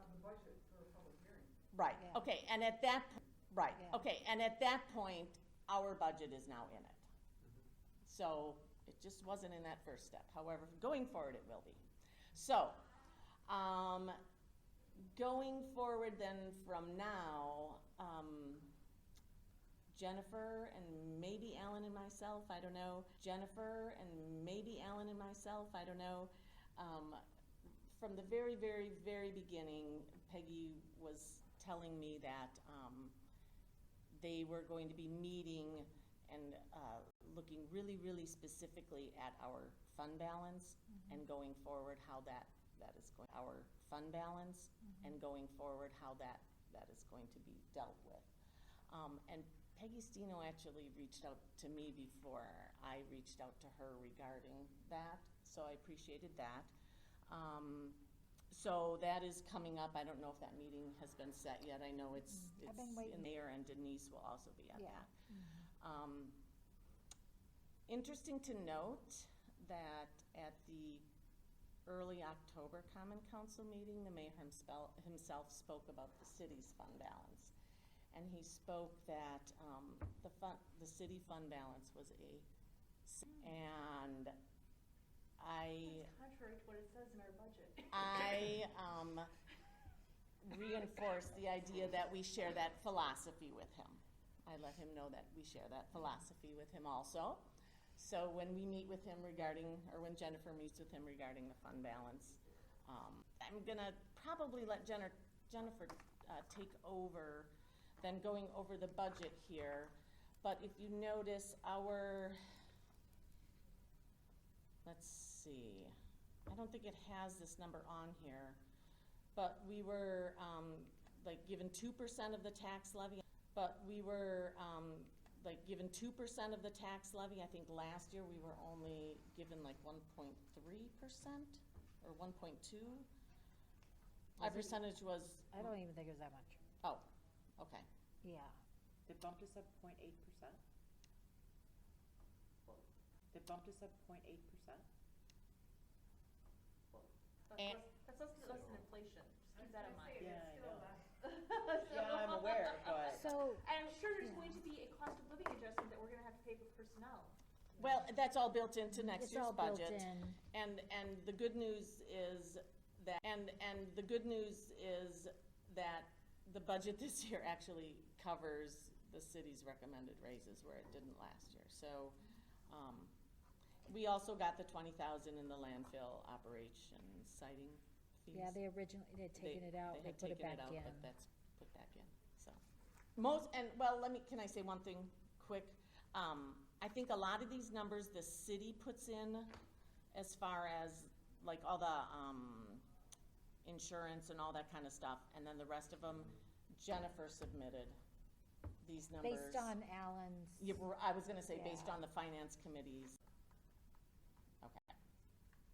the budget for a public hearing. Right, Yeah. okay, and at that, right, Yeah. okay, and at that point, our budget is now in it. So, it just wasn't in that first step. However, going forward, it will be. So, going forward then from now, Jennifer and maybe Alan and myself, I don't know. Jennifer and maybe Alan and myself, I don't know. From the very, very, very beginning, Peggy was telling me that they were going to be meeting and looking really, really specifically at our fund balance and going forward how that is going, our fund balance and going forward how that is going to be dealt with. And Peggy Steno actually reached out to me before I reached out to her regarding that, so I appreciated that. So that is coming up. I don't know if that meeting has been set yet. I know it's I've been waiting. in there, and Denise will also be at Yeah. that. Interesting to note that at the early October Common Council meeting, the mayor himself spoke about the city's fund balance. And he spoke that the city fund balance was and It's contrary to what it says in our budget. I reinforced the idea that we share that philosophy with him. I let him know that we share that philosophy with him also. So when we meet with him regarding, or when Jennifer meets with him regarding the fund balance, I'm gonna probably let Jennifer take over, then going over the budget here. But if you notice let's see, I don't think it has this number on here, but we were like given 2% of the tax levy, given 2% of the tax levy. I think last year we were only given like 1.3% or 1.2. Our percentage was, I don't even think it was that much. oh, okay. Yeah. They bumped us up 0.8%. They bumped us up 0.8%. And- That's less than inflation, just keep that in mind. Yeah, I know. So- Yeah, I'm aware, but. So, And I'm sure there's going to be a cost of living adjustment that we're gonna have to pay for personnel. Well, that's all built into next it's year's all built budget. in. And the good news is that, and the good news is that the budget this year actually covers the city's recommended raises where it didn't last year. So, we also got the 20,000 in the landfill operation siting fees. Yeah, they'd taken it out, they had put it taken back in. But that's put back in, so. Can I say one thing quick? I think a lot of these numbers the city puts in as far as like all the, insurance and all that kind of stuff, and then the rest of them, Jennifer submitted these numbers. Based on Alan's. Yeah, I was gonna say, based Yeah. on the finance committees. Okay,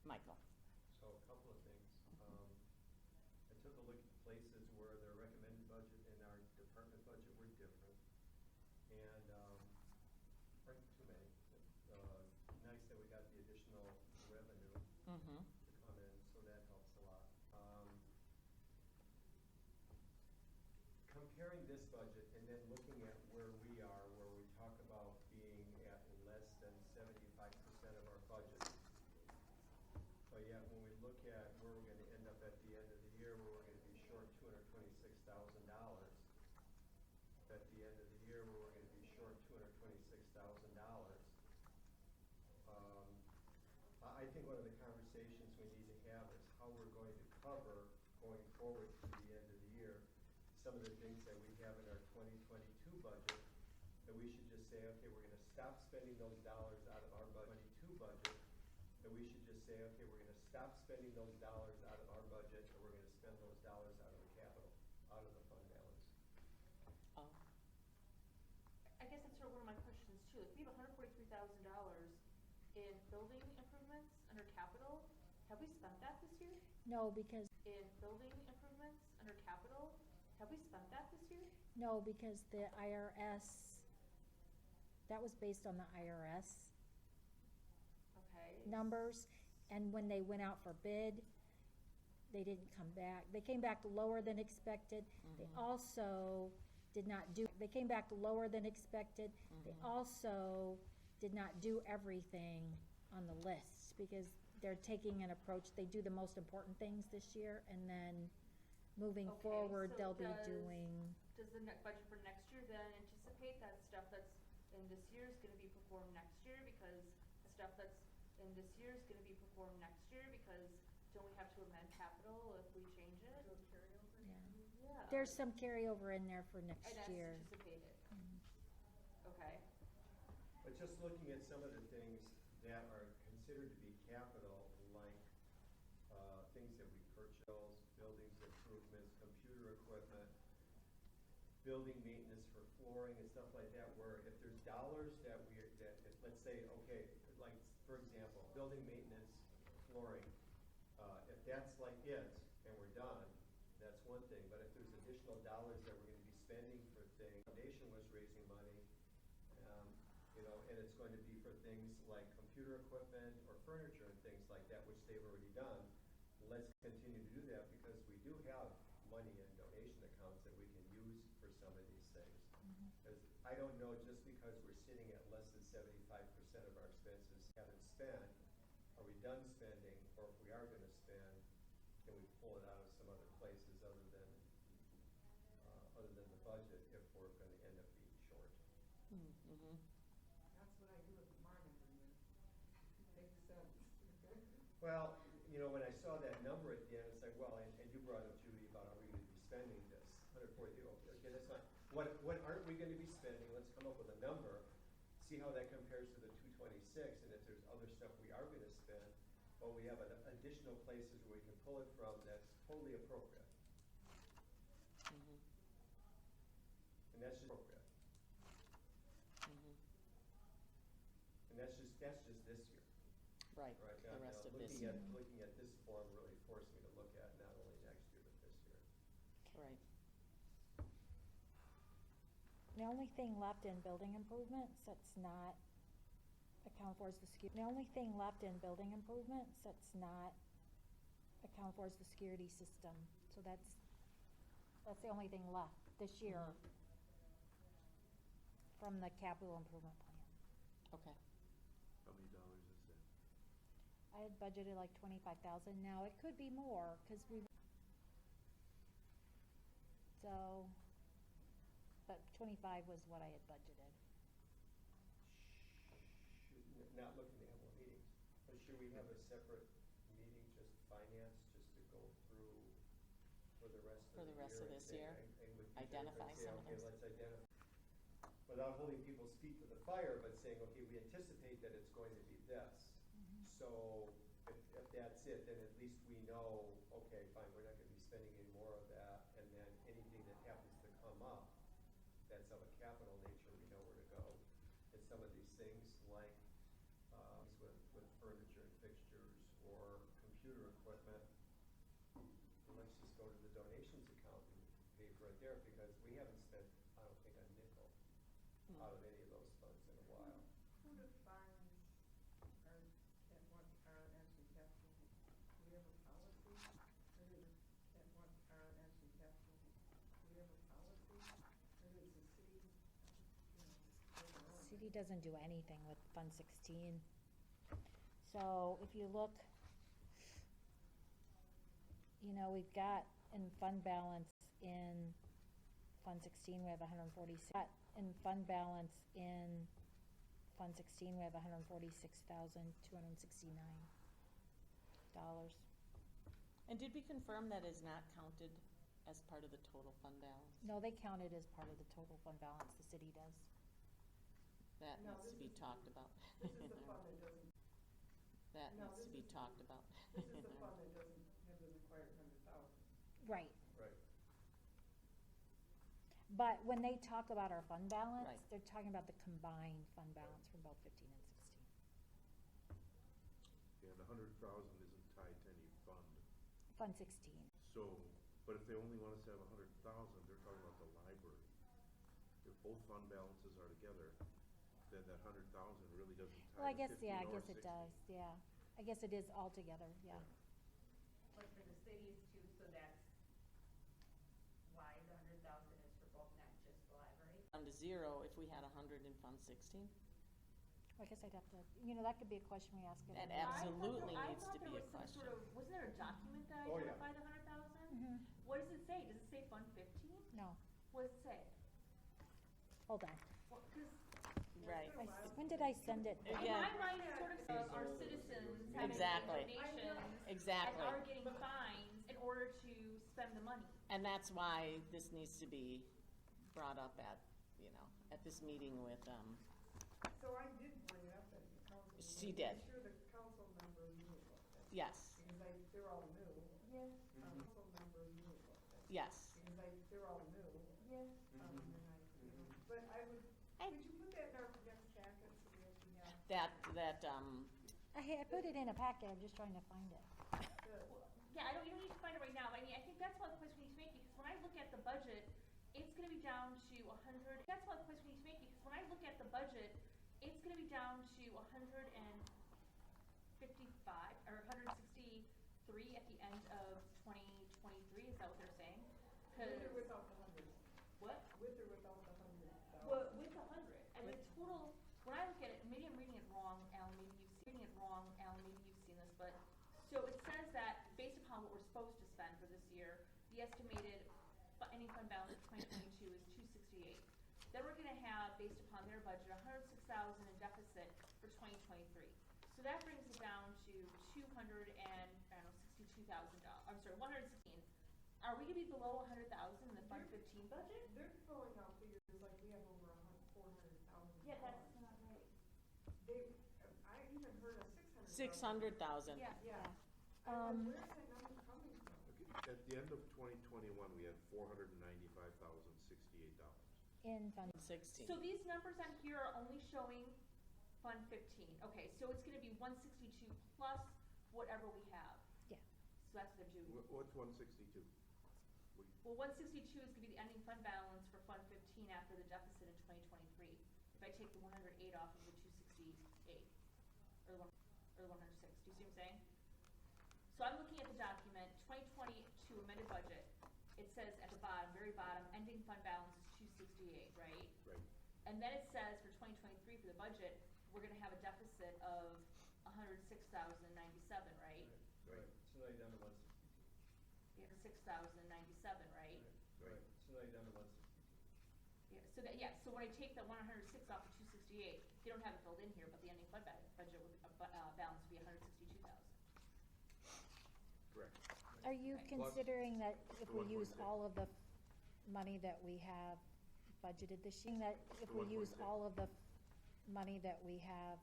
Michael. So a couple of things. I took a look at places where their recommended budget and our department budget were different. And, right, too many. Nice that we got the additional revenue Mm-hmm. to come in, so that helps a lot. $226,000. At the end of the year, where we're gonna be short $226,000. I think one of the conversations we need to have is how we're going to cover going forward to the end of the year, some of the things that we have in our 2022 budget, that we should just say, okay, we're gonna stop spending those dollars out of our 22 budget, that we should just say, okay, we're gonna stop spending those dollars out of our budget, and we're gonna spend those dollars out of the capital, out of the fund balance. Oh, I guess that's sort of one of my questions too. Like, we have $143,000 in building improvements under capital. Have we spent that this year? No, because, In building improvements under capital, have we spent that this year? no, because the IRS, that was based on the IRS Okay. numbers, and when they went out for bid, they didn't come back. They came back lower than expected. They also did not do, they came back lower than expected. They also did not do everything on the list, because they're taking an approach, they do the most important things this year, and then moving Okay, forward, so they'll be does- doing, Does the budget for next year then anticipate that stuff that's in this year is gonna be performed next year, because the stuff that's in this year is gonna be performed next year, because don't we have to amend capital if we change it? Do a carryover? yeah. Yeah. There's some carryover in there for And next that's year. anticipated. Mhm. Okay. But just looking at some of the things that are considered to be capital, like, things that we purchase, buildings improvements, computer equipment, building maintenance for flooring and stuff like that, where if there's dollars that if, let's say, okay, like, for example, building maintenance, flooring, if that's like it, and we're done, that's one thing, but if there's additional dollars that we're gonna be spending for things, Foundation was raising money, and it's going to be for things like computer equipment or furniture and things like that, which they've already done. Let's continue to do that, because we do have money in donation accounts that we can use for some of these things. Because I don't know, just because we're sitting at less than 75% of our expenses haven't spent, are we done spending, or if we are gonna spend, can we pull it out of some other places other than the budget, if we're gonna end up being short? mm-hmm. That's what I do with the Marvin agreement. Makes sense. Well, when I saw that number at the end, it's like, well, and you brought up, Judy, about are we gonna be spending this, 140, okay, that's fine. What aren't we gonna be spending? Let's come up with a number, see how that compares to the 226, and if there's other stuff we are gonna spend, or we have additional places where we can pull it from that's totally appropriate. Mm-hmm. And that's just appropriate. Mm-hmm. And that's just this year. Right, Right, the now, rest of this looking year. looking at this form really forced me to look at not only next year, but this year. Right. The only thing left in building improvements that's not accounted for is the only thing left in building improvements that's not accounted for is the security system. So that's the only thing left this year from the capital improvement plan. Okay. How many dollars is that? I had budgeted like 25,000. Now it could be more, cause so, but 25 was what I had budgeted. Not looking to have more meetings, but should we have a separate meeting, just finance, just to go through for the rest of the year? For the rest of and this say- year? and with each Identify and say, some of okay, those. let's identify, without holding people's feet to the fire, but saying, okay, we anticipate that it's going to be this. So if that's it, then at least we know, okay, fine, we're not gonna be spending any more of that, and then anything that happens to come up that's of a capital nature, we know where to go. And some of these things, like, with furniture and fixtures or computer equipment, let's just go to the donations account and pay for it there, because we haven't spent, I don't think, a nickel out of any of those funds in a while. Who defines our entry capital? Do we have a policy? Or is it our entry capital? Do we have a policy? Or is the city, their own? City doesn't do anything with Fund 16. So if you look, we've got in fund balance in Fund 16, we have 146. In fund balance in Fund 16, we have $146,269. And did we confirm that is not counted as part of the total fund balance? No, they count it as part of the total fund balance, the city does. That No, needs to this be is- talked about. This is the fund that doesn't, That no, needs to this be is- talked about. this is the fund that doesn't have the required 100,000. Right. Right. But when they talk about our fund balance, Right. they're talking about the combined fund balance for both 15 and 16. And 100,000 isn't tied to any fund. Fund 16. So, but if they only want us to have 100,000, they're talking about the library. If both fund balances are together, then that 100,000 really doesn't Well, tie I to guess, 15 yeah, I or guess it 16. does, yeah. I guess it is all together, yeah. But for the cities too, so that's why the 100,000 is for both, not just the library. Down to zero if we had 100 in Fund 16? I guess I'd have to, that could be a question we ask at. That our meeting. absolutely I needs thought to there be a was some question. sort of, wasn't there a document that Oh, yeah. identified the 100,000? Mhm. What does it say? Does it say Fund 15? No, What does it say? hold on. Well, 'cause Right. When did I send it? in Yeah. my mind, it's sort of our citizens having Exactly. donations Exactly. and are getting fines in order to spend the money. And that's why this needs to be brought up at, at this meeting with, So I did bring it up at the council. She meeting. did. I'm sure the council member knew about that. yes, Because they're all new. Yes. Council member knew about that. yes. Because they're all new. Yes. And but I would, I- could you put that in our next packet so we actually have I put it in a packet, I'm just trying to find it. the, Yeah, you don't need to find it right now, but I mean, I think that's one of the points we need to make, because when I look at the budget, it's gonna be down to 100, that's one of the points we need to make, because when I look at the budget, it's gonna be down to 155, or 163 at the end of 2023, is that what they're saying? with or 'Cause- without the 100? What? With or without the 100,000? Well, with 100, and the total, when I look at it, maybe I'm reading it wrong, Alan, maybe you've seen this, but, so it says that based upon what we're supposed to spend for this year, the estimated ending fund balance for 2022 is 268. Then we're gonna have, based upon their budget, 106,000 in deficit for 2023. So that brings it down to $62,000, I'm sorry, 116. Are we gonna be below 100,000 in the Fund 15 budget? They're throwing out figures like we have over 400,000. Yeah, that's not right. I even heard a 600,000. 600,000. Yeah. Yeah. Um, Where's that number coming from? At the end of 2021, we had $495,068. In Fund 16. So these numbers on here are only showing Fund 15. Okay, so it's gonna be 162 plus whatever we have. Yeah. So that's what they're doing. What's 162? Well, 162 is gonna be the ending fund balance for Fund 15 after the deficit in 2023. If I take the 108 off of the 268, or the 106, do you see what I'm saying? So I'm looking at the document, 2022 amended budget. It says at the bottom, very bottom, ending fund balance is 268, right? Right. And then it says for 2023 for the budget, we're gonna have a deficit of 106,097, right? Right, so now you're down to 162. Yeah, 6,097, right? Right, so now you're down to 162. So when I take the 106 off of 268, they don't have it filled in here, but the ending fund budget would, balance would be 162,000. Correct. Are you Right. considering that if The we use 1.6. all of the money that we have budgeted this year, that if The we use 1.6. all of the money that we have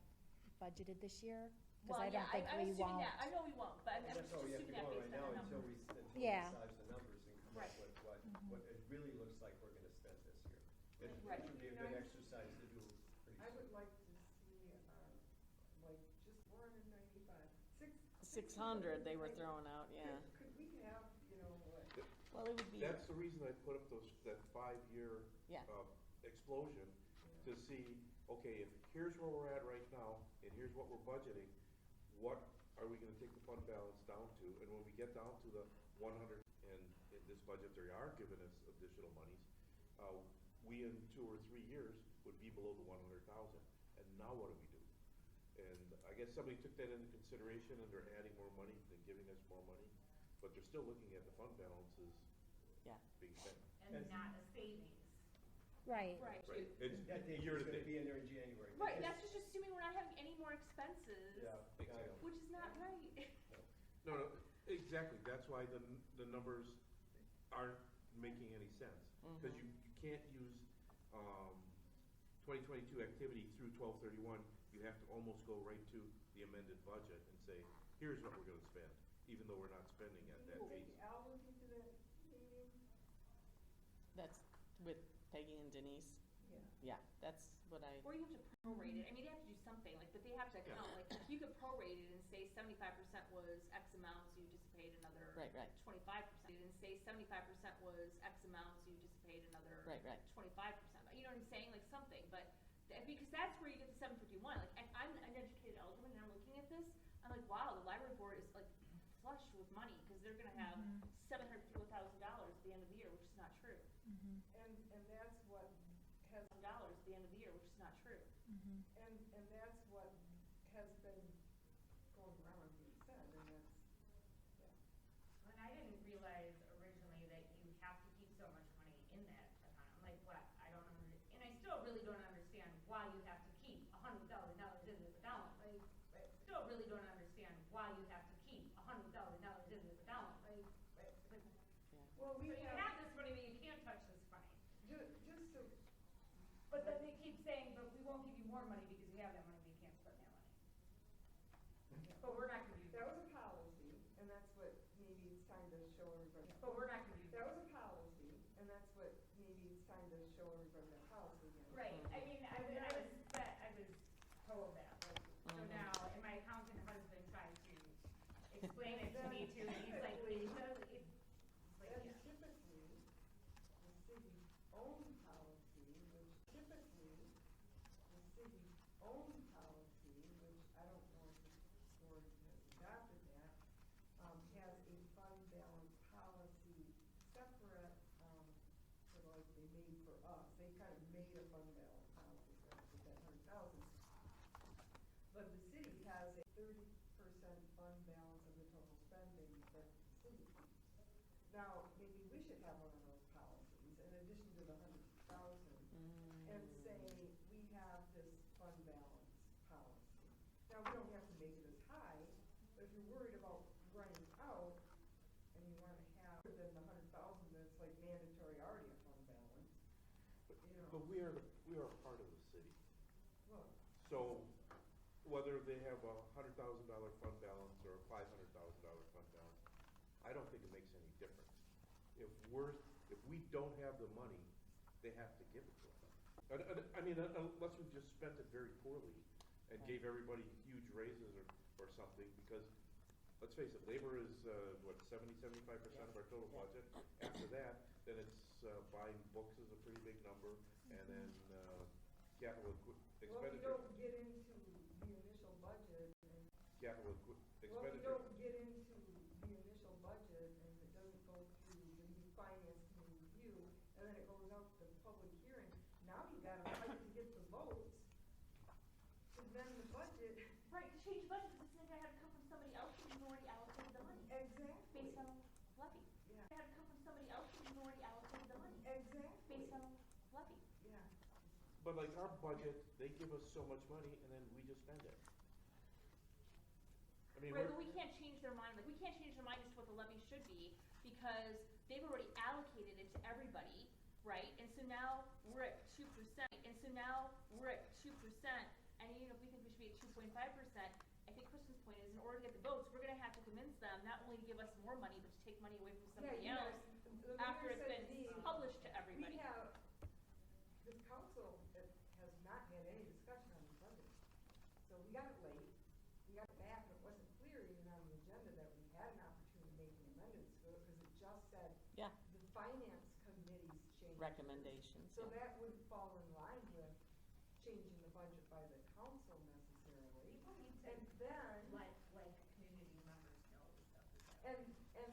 budgeted this year? Because Well, I don't think I'm we assuming won't. that, I know we won't, but I'm Well, just that's all we have assuming to that go based right on now the until numbers. Yeah. massage the numbers and come Right. up with Mhm. what it really looks like we're gonna spend this year. It Right. should be a good exercise to do pretty I soon. would like to see, like, just 495, 600 they were throwing out, yeah. Could we have, what? Well, it would be, That's the reason I put up that 5-year Yeah. explosion, to see, okay, here's where we're at right now, and here's what we're budgeting, what are we gonna take the fund balance down to? And when we get down to the 100, and in this budget, they are giving us additional monies, we in 2 or 3 years would be below the 100,000. And now what do we do? And I guess somebody took that into consideration, and they're adding more money than giving us more money. but they're still looking at the fund balances Yeah. being spent. And not a savings. Right. Right. Right, it's That date's year to gonna date. be in there in January. Right, because- that's just assuming we're not having any more expenses. Yeah, I know. Which is not right. No, exactly, that's why the numbers aren't making any sense. Because you can't use, 2022 activity through 12/31, you have to almost go right to the amended budget and say, here's what we're gonna spend, even though we're not spending at that Did you pace. take Al with you to that meeting? That's with Peggy and Denise. Yeah. Yeah, that's what I, Or you have to prorate it, I mean, they have to do something, like, but they have to Yeah. account, like, you could prorate it and say 75% was X amount, so you dissipate another right, 25%, and say 75% was X amount, so you dissipate another right. 25%, you know what I'm saying, like something, but, because that's where you get the 751, like, and I'm an uneducated alderman, and I'm looking at this, I'm like, wow, the library board is like flush with money, because they're gonna have $751,000 at the end of the year, which is not true. And that's what has, Dollars at the end of the year, which is not true. and that's what has been going around being said, and that's, And I didn't realize originally that you have to keep so much money in that account. I'm like, what? I don't and I still really don't understand why you have to keep $100,000 in this account. Like, I still really don't understand why you have to keep $100,000 in this account. Like, well, so we you have, have this money, but you can't touch this money. just to, But then they keep saying, but we won't give you more money because you have that money, but you can't spend that money. But we're not gonna use that it. was a policy, and that's what maybe it's time to show everybody. But we're not gonna use That it. was a policy, and that's what maybe it's time to show everybody that policy again. Right, I mean, I was told that, like, so now, and my accountant husband tried to explain it to me too, and he's like, it does, it's like, And yeah. typically, the city's own policy, which typically, the city's own policy, which I don't know if the board has adopted that, has a fund balance policy separate, sort of like they made for us. They kind of made a fund balance policy for us with that 100,000. But the city has a 30% fund balance of the total spending that the city keeps. Now, maybe we should have one of those policies in addition to the 100,000 and say, we have this fund balance policy. Now, we don't have to make it as high, but if you're worried about running out and you wanna have other than the 100,000 that's like mandatory already a fund balance, you know. But we are a part of the city. Well, So whether they have a $100,000 fund balance or a $500,000 fund balance, I don't think it makes any difference. If we don't have the money, they have to give it to us. I mean, unless we just spent it very poorly and gave everybody huge raises or something, because let's face it, labor is, 75% of our total budget. After that, then it's, buying books is a pretty big number, and then, capital well, we expenditure. don't get into the initial budget and Capital well, we expenditure. don't get into the initial budget and it doesn't go through the new finance committee review, and then it goes out to the public hearing. Now you gotta fight to get the votes, to then the budget. Right, to change the budget, because it's gonna have to come from somebody else who's already allocated the money, Exactly. based on levy. Yeah, It had to come from somebody else who's already allocated the money, exactly. based on levy. Yeah. But like our budget, they give us so much money and then we just spend it. I mean, Right, we're, but we can't change their mind, like, we can't change their mind as to what the levy should be, because they've already allocated it to everybody, right? And so now we're at 2%, and even if we think we should be at 2.5%, I think Kristen's point is, in order to get the votes, we're gonna have to convince them not only to give us more money, but to take money away from somebody Yeah, else the after mayor it's said been to me, published to everybody. We have, this council has not had any discussion on the budget. So we got it late, we got it back, and it wasn't clear even on the agenda that we had an opportunity to make an amendments to it, because it just said Yeah, the finance committee's change. recommendations, So yeah. that wouldn't fall in line with changing the budget by the council necessarily. People need to And then, let, like, community members know the stuff that's happening. and,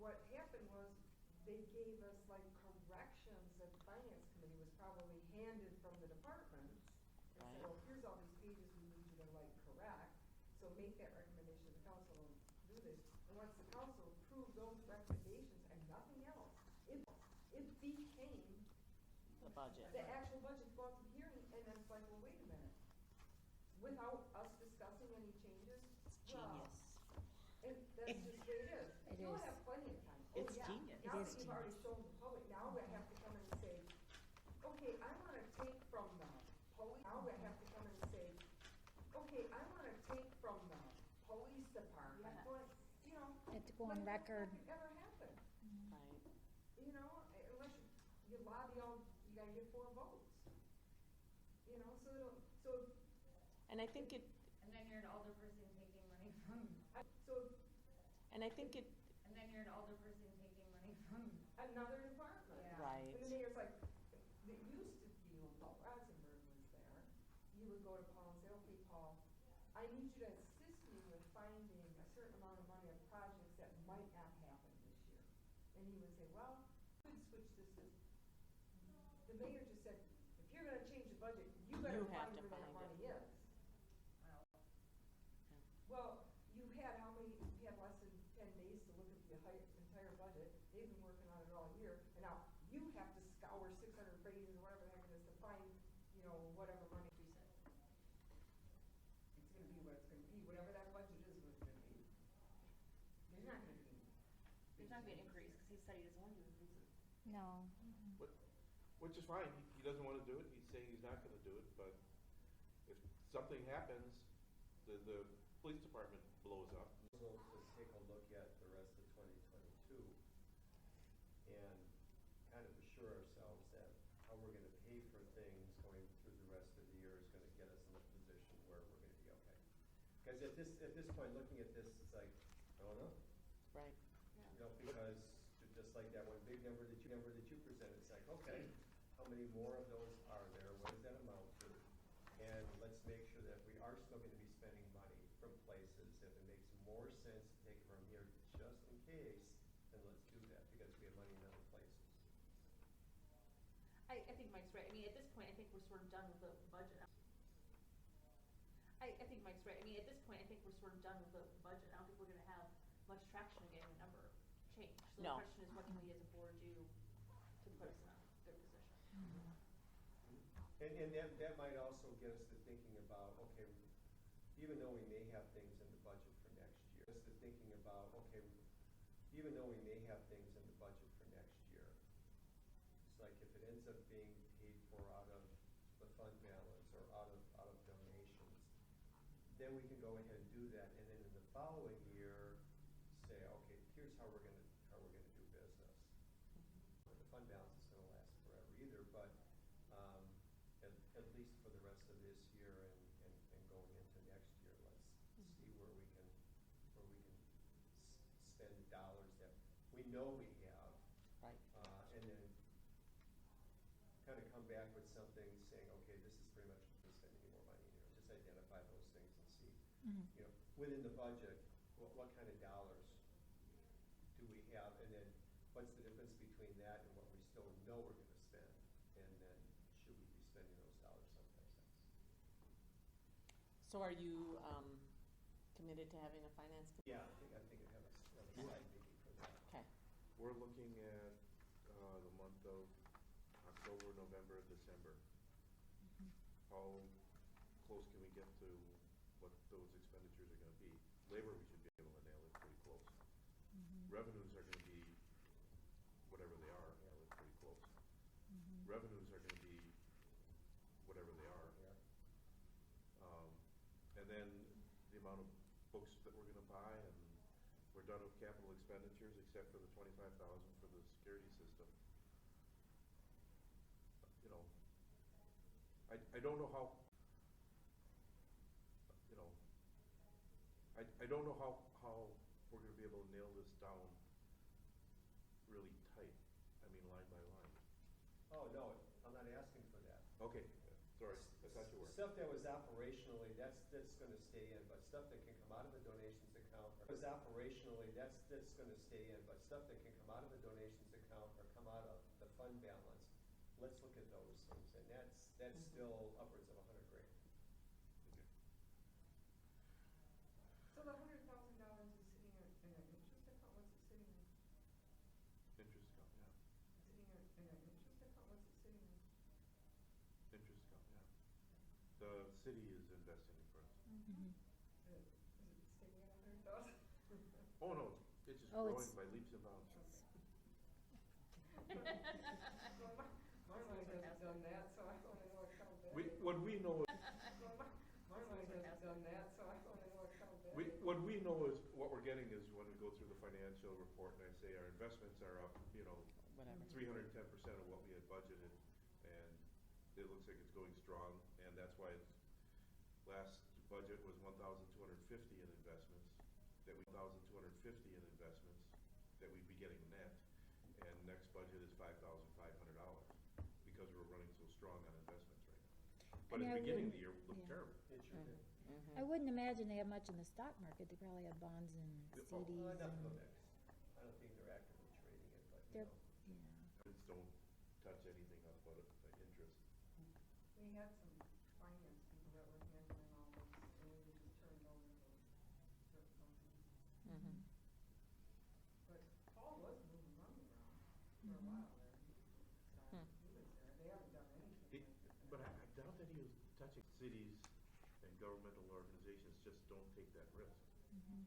what happened was, they gave us like corrections that the finance committee was probably handed from the departments. And said, Right. well, here's all these pages we need you to like correct. So make that recommendation to the council and do this, and once the council approved those recommendations and nothing else, it became The budget. the actual budget to go out to the hearing, and then it's like, well, wait a minute. Without us discussing any changes, It's well, genius. and that's just the way it is. It You'll is. have plenty of time. It's Oh, yeah. genius. Now It that is you've already genius. shown the public, now we have to come in and say, okay, I wanna take from the police, now we have to come in and say, okay, I wanna take from the police department. Yeah. Going, you know. Have to go on like, that's record. not gonna ever happen, Right. you know, unless you lobby all, you gotta get 4 votes. You know, so, And I think it, And then you're an alderperson taking money from, and I think it, and then you're an alderperson taking money from. another department. Yeah. right. And the mayor's like, it used to be when Paul Ratzenberg was there, you would go to Paul and say, okay, Paul, I need you to assist me with finding a certain amount of money of projects that might not happen this year. And he would say, well, we could switch this to, the mayor just said, if you're gonna change the budget, you better You have find to where that find money it. is. Well, you had how many, you had less than 10 days to look at the entire budget, they've been working on it all year, and now you have to scour 600 pages or whatever the heck it is to find, you know, whatever money. It's gonna be what it's gonna be, whatever that budget is what it's gonna be. There's not gonna be. There's not gonna be an increase, cause he said he doesn't want to increase it. No. Which is fine, he doesn't wanna do it, he's saying he's not gonna do it, but if something happens, the police department blows up. So let's take a look at the rest of 2022 and kind of assure ourselves that how we're gonna pay for things going through the rest of the year is gonna get us in a position where we're gonna be okay. Because at this point, looking at this, it's like, I don't know, Right. you know, because just like that one big number that you presented, it's like, okay, how many more of those are there? What does that amount to? And let's make sure that we are still gonna be spending money from places. If it makes more sense to take it from here just in case, then let's do that because we have money in other places. I think Mike's right, I mean, at this point, I think we're sort of done with the budget. I think Mike's right, I mean, at this point, I think we're sort of done with the budget, I don't think we're gonna have much traction in getting the number changed. So No. the question is, what can we as a board do to put us in a good position? And that might also get us to thinking about, okay, even though we may have things in the budget for next year, us to thinking about, okay, even though we may have things in the budget for next year, it's like if it ends up being paid for out of the fund balance or out of donations, then we can go ahead and do that, and then in the following year, say, okay, here's how we're gonna do business. But the fund balance is gonna last forever either, but, at least for the rest of this year and going into next year, let's see where we can spend dollars that we know we have. Right. And then kind of come back with something saying, okay, this is pretty much, we spend any more money here. Just identify those things and see, you know, within the budget, what kind of dollars do we have? And then what's the difference between that and what we still know we're gonna spend? And then should we be spending those dollars someplace else? So are you, committed to having a finance committee? Yeah, I think I have a slide maybe for that. Okay. We're looking at, the month of October, November, and December. How close can we get to what those expenditures are gonna be? Labor, we should be able to nail it pretty close. Revenues are gonna be whatever they are, nail it pretty close. Revenues are gonna be whatever they are. And then the amount of books that we're gonna buy, and we're done with capital expenditures except for the 25,000 for the security system. You know, I don't know how, you know, I don't know how we're gonna be able to nail this down really tight. I mean, line by line. Oh, no, I'm not asking for that. Okay, sorry, I thought you were. Stuff that was operationally, that's gonna stay in, but stuff that can come out of the donations account, was operationally, that's gonna stay in, but stuff that can come out of the donations account or come out of the fund balance, let's look at those things, and that's still upwards of $100,000. Interest account, yeah. Sitting in an interest account, what's it sitting in? Interest account, yeah. The city is investing in for us. Mhm. Is it staying at 100,000? Oh, no, it's just Oh, growing it's- by leaps and bounds. Well, my mind hasn't done that, so I don't know what account that is. What we know, Well, my mind hasn't done that, so I don't know what account that is. what we know is, what we're getting is when we go through the financial report and I say our investments are up, you know, Whatever. 310% of what we had budgeted, and it looks like it's going strong, and that's why it's, last budget was 1,250 in investments, that we, 1,250 in investments, that we'd be getting net, and next budget is $5,500, because we're running so strong on investments right now. But And at I the beginning of the wouldn't- year, it looked yeah. terrible. It sure did. I wouldn't imagine they have much in the stock market. They probably have bonds and Oh, CDs Enough of a and, mix. I don't think they're actively trading it, but, you They're- know. yeah. Just don't touch anything up but interest. We had some finance people that were handling all those, and we just turned over those certain companies. Mhm. But Paul was moving money around for a while there. Hmm. He was there, they haven't done anything. But I doubt that he was touching cities and governmental organizations just don't take that risk. Mhm.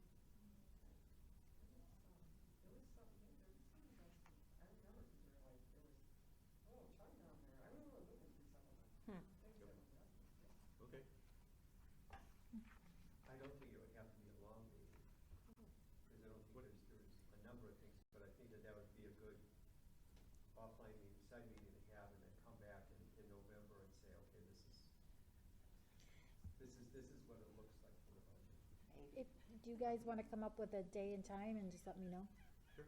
There was some investment, I remember, because there was, China on there, I remember looking through some of them. Hmm. Things that investments, yeah. Okay. I don't think it would have to be elongated, because I don't think there's a number of things, but I think that would be a good offline meeting, side meeting to have, and then come back in November and say, okay, this is what it looks like for the budget. Do you guys want to come up with a day and time and just let me know? Sure.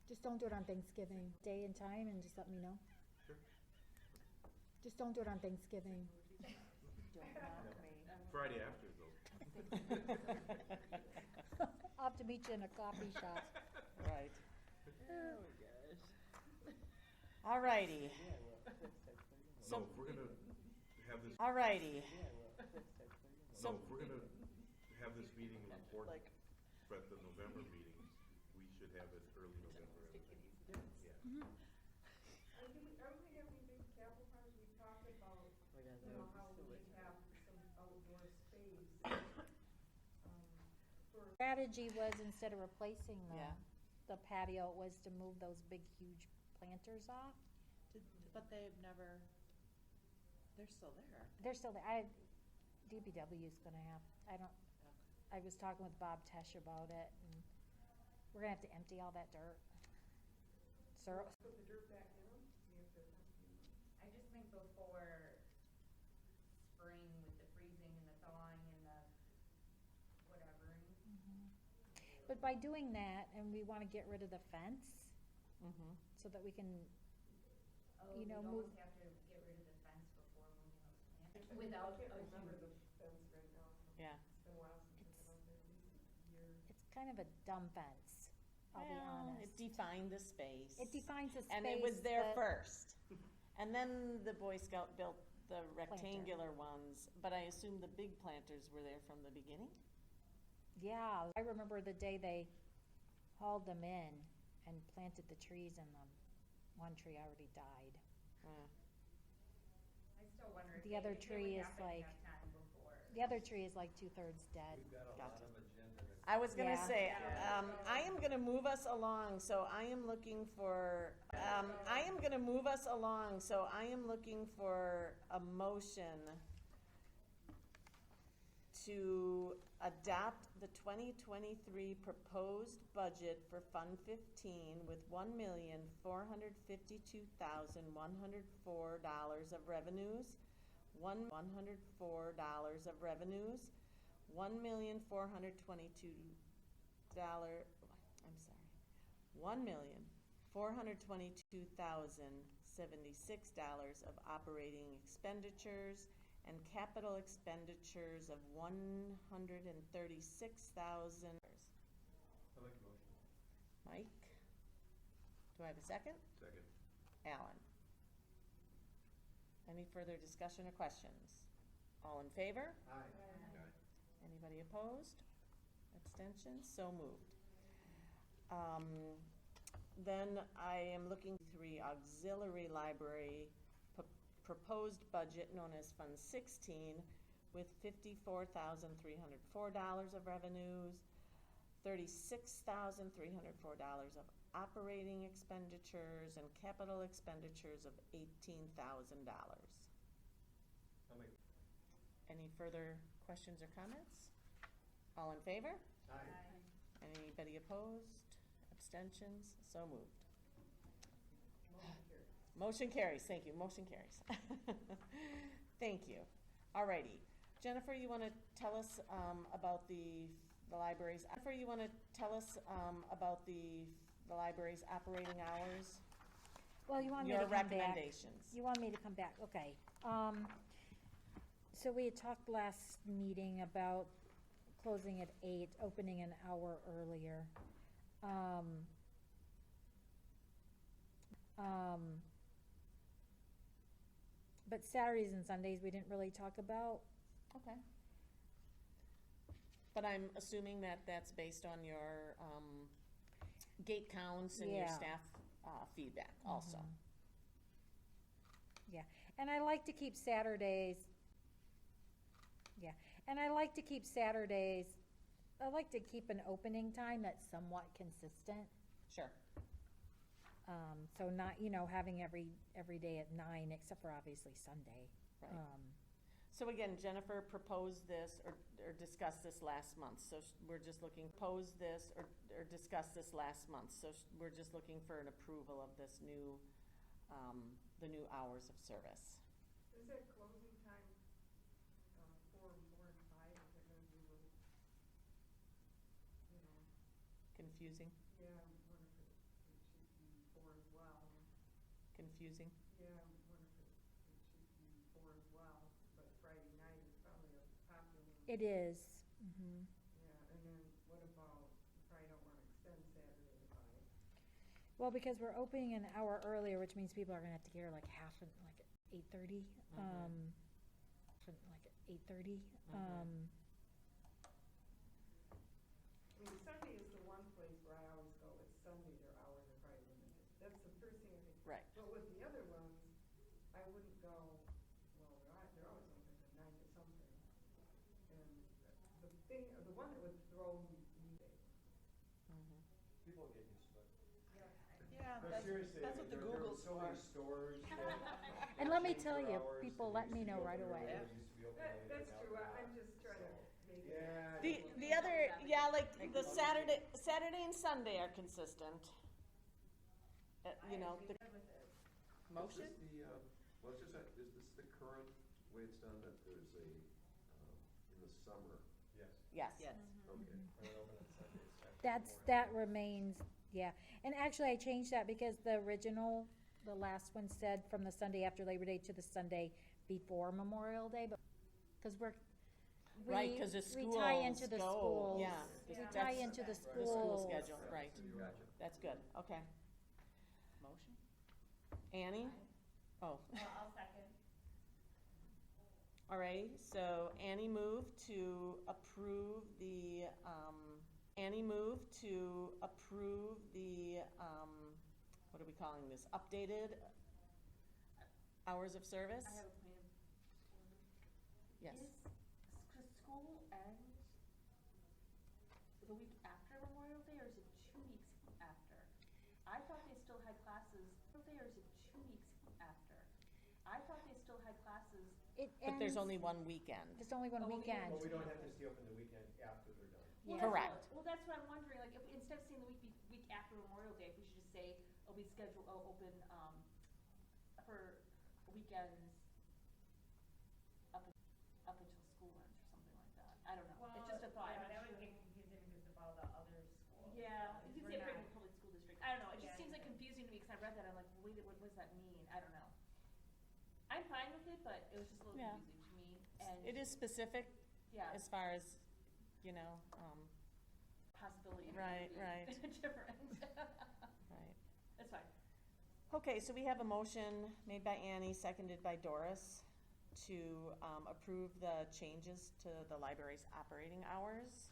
Just don't do it on Thanksgiving. Day and time and just let me know. Sure. Just don't do it on Thanksgiving. Don't knock me. Friday after though. I'll have to meet you in a coffee shop. Right. Oh, gosh. Alrighty. No, if we're gonna have this, Alrighty. no, if we're gonna have this meeting report Like, for the November meetings, we should have it early November. I think. Yeah. Mhm. Are we having big capital projects? We talked about, you know, how we should have some outdoor space. For Strategy was instead of replacing Yeah. the patio, it was to move those big, huge planters off. But they've never, they're still there. They're still there. DPW's gonna have, I was talking with Bob Tesh about it, and we're gonna have to empty all that dirt. So, put the dirt back in them, see if they're empty. I just think before spring with the freezing and the thawing and the whatever. but by doing that, and we wanna get rid of the fence, Mhm. so that we can, Oh, You know, we'd move- almost have to get rid of the fence before moving those plants. I Without can't a remember the huge. fence right now. Yeah. It's been a while since I've been out there, at least a year. it's kind of a dumb fence, I'll be Well, honest. it defined the space. It defines a space. And it was there that- first. And then the Boy Scout built the rectangular ones, but I assume the big planters were there from the beginning? Yeah, I remember the day they hauled them in and planted the trees, and the one tree already died. I still wonder if The they, other if it tree would is happen like- enough time before. The other tree is like 2/3 dead. We've got a lot Gotcha. of agenda to. I was gonna Yeah. say, Yeah. I am gonna move us along, so I am looking for, I am gonna move us along, so I am looking for a motion to adopt the 2023 proposed budget for Fund 15 with $1,452,104 of revenues, $104 of revenues, $1,422,000, I'm sorry, $1,422,076 of operating expenditures and capital expenditures of $136,000. I'll make a motion. Mike? Do I have a second? Second. Alan? Any further discussion or questions? All in favor? Aye. Anybody opposed? Abstentions? So moved. then I am looking 3 auxiliary library proposed budget known as Fund 16 with $54,304 of revenues, $36,304 of operating expenditures, and capital expenditures of $18,000. I'll make, Any further questions or comments? All in favor? aye. Anybody opposed? Abstentions? So moved. Motion carries, thank you, motion carries. Thank you. Alrighty. Jennifer, you wanna tell us, about the libraries, the library's operating hours? Well, you want me to Your come back? recommendations. You want me to come back, okay. So we had talked last meeting about closing at 8, opening an hour earlier. But Saturdays and Sundays, we didn't really talk about. Okay. But I'm assuming that that's based on your, gate counts and your Yeah. staff, feedback also. Mhm. Yeah, and I like to keep Saturdays, I like to keep an opening time that's somewhat consistent. Sure. So not, having every day at 9, except for obviously Sunday. Right. So again, Jennifer proposed this or discussed this last month, so we're just looking, discussed this last month, so we're just looking for an approval of this new, the new hours of service. Is that closing time, 4 and 5, is that gonna be a little, Confusing, yeah, I wonder if it should be 4 as well. confusing. Yeah, I wonder if it should be 4 as well, but Friday night is probably a popular one. It is. Mhm. Yeah, and then what about, you probably don't wanna extend Saturday to 5. Well, because we're opening an hour earlier, which means people are gonna have to get here like at 8:30. Mhm. Like at 8:30. Mhm. I mean, Sunday is the one place where I always go, it's Sunday, their hours are probably limited. That's the first thing I think. Right. But with the other ones, I wouldn't go, well, they're always open from 9 to something. And the one that would throw me, Mhm. People get used to it. Yeah, No, seriously, that's I what mean, the there are Google's so for. many stores that And let me change tell their you, hours. people They let used me to be know right open away. earlier, they used to be open later, that's now true, they're I'm not. just trying to make it. Yeah. The other, yeah, like the Saturday and Sunday are consistent. The motion? Is this the, well, it's just, is this the current way it's done, that there's a, in the summer? Yes, Yes. Yes. Okay. and then open on Sundays. after That Memorial Day. remains, yeah. And actually, I changed that because the original, the last one said from the Sunday after Labor Day to the Sunday before Memorial Day, but, because Right, 'cause the we tie into schools the go, schools. yeah. We That's- tie into the The school schools. schedule, right. Gotcha. That's good, okay. Motion? Annie? Oh, I'll second. all right, so Annie moved to approve the, what are we calling this, updated hours of service? I have a point of order. Yes. Does school end the week after Memorial Day, or is it 2 weeks after? I thought they still had classes, or is it 2 weeks after? I thought they still had classes. It But there's ends- only one weekend. There's only one Oh, weekend. Well, we don't have to stay open the weekend after they're done. Well, Yeah. that's Correct. Well, that's what I'm wondering, like, if, instead of saying the week after Memorial Day, if we should just say, it'll be scheduled, open, for weekends up until school ends or something like that. I don't know, it's just a thought. Yeah, I'm that not would sure. get confusing because of all the other schools. Yeah, you can We're say not- Brigham Public School District, I don't know, it Yeah, just seems like yeah. confusing to me, cause I read that, I'm like, wait, what does that mean? I don't know. I'm fine with it, but it was just a little Yeah. confusing to me, and. It is specific Yeah, as far as, possibility. of it Right, being right. Different. right. That's fine. Okay, so we have a motion made by Annie, seconded by Doris, to approve the changes to the library's operating hours.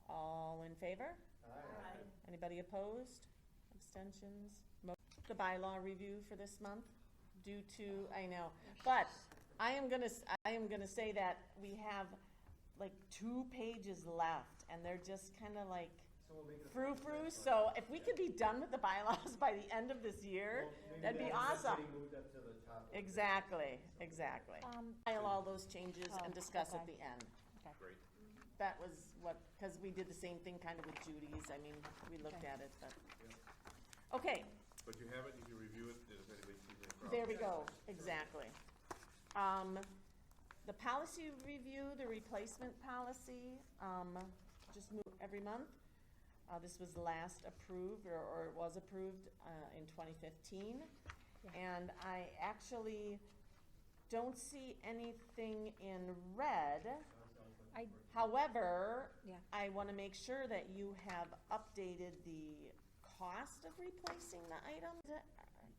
All in favor? Aye. Anybody opposed? abstentions. The bylaw review for this month due to, I know, but I am gonna say that we have like 2 pages left and they're just kinda like So we'll make it a frou-frou, next so one. if we could be done with the bylaws by the end of this year, Well, maybe that'd be that's awesome. getting moved up to the top of the list. Exactly, exactly. File all those changes Oh, and discuss at okay. the end. Great. That was what, because we did the same thing kind of with Judy's, I mean, we looked Okay. at it, but. Okay, But you have it, you can review it, and if anybody sees any problems. there we go, exactly. The policy review, the replacement policy, just move every month. This was last approved, or it was approved, in 2015. Yeah. And I actually don't see anything in red. I, However, Yeah. I want to make sure that you have updated the cost of replacing the items,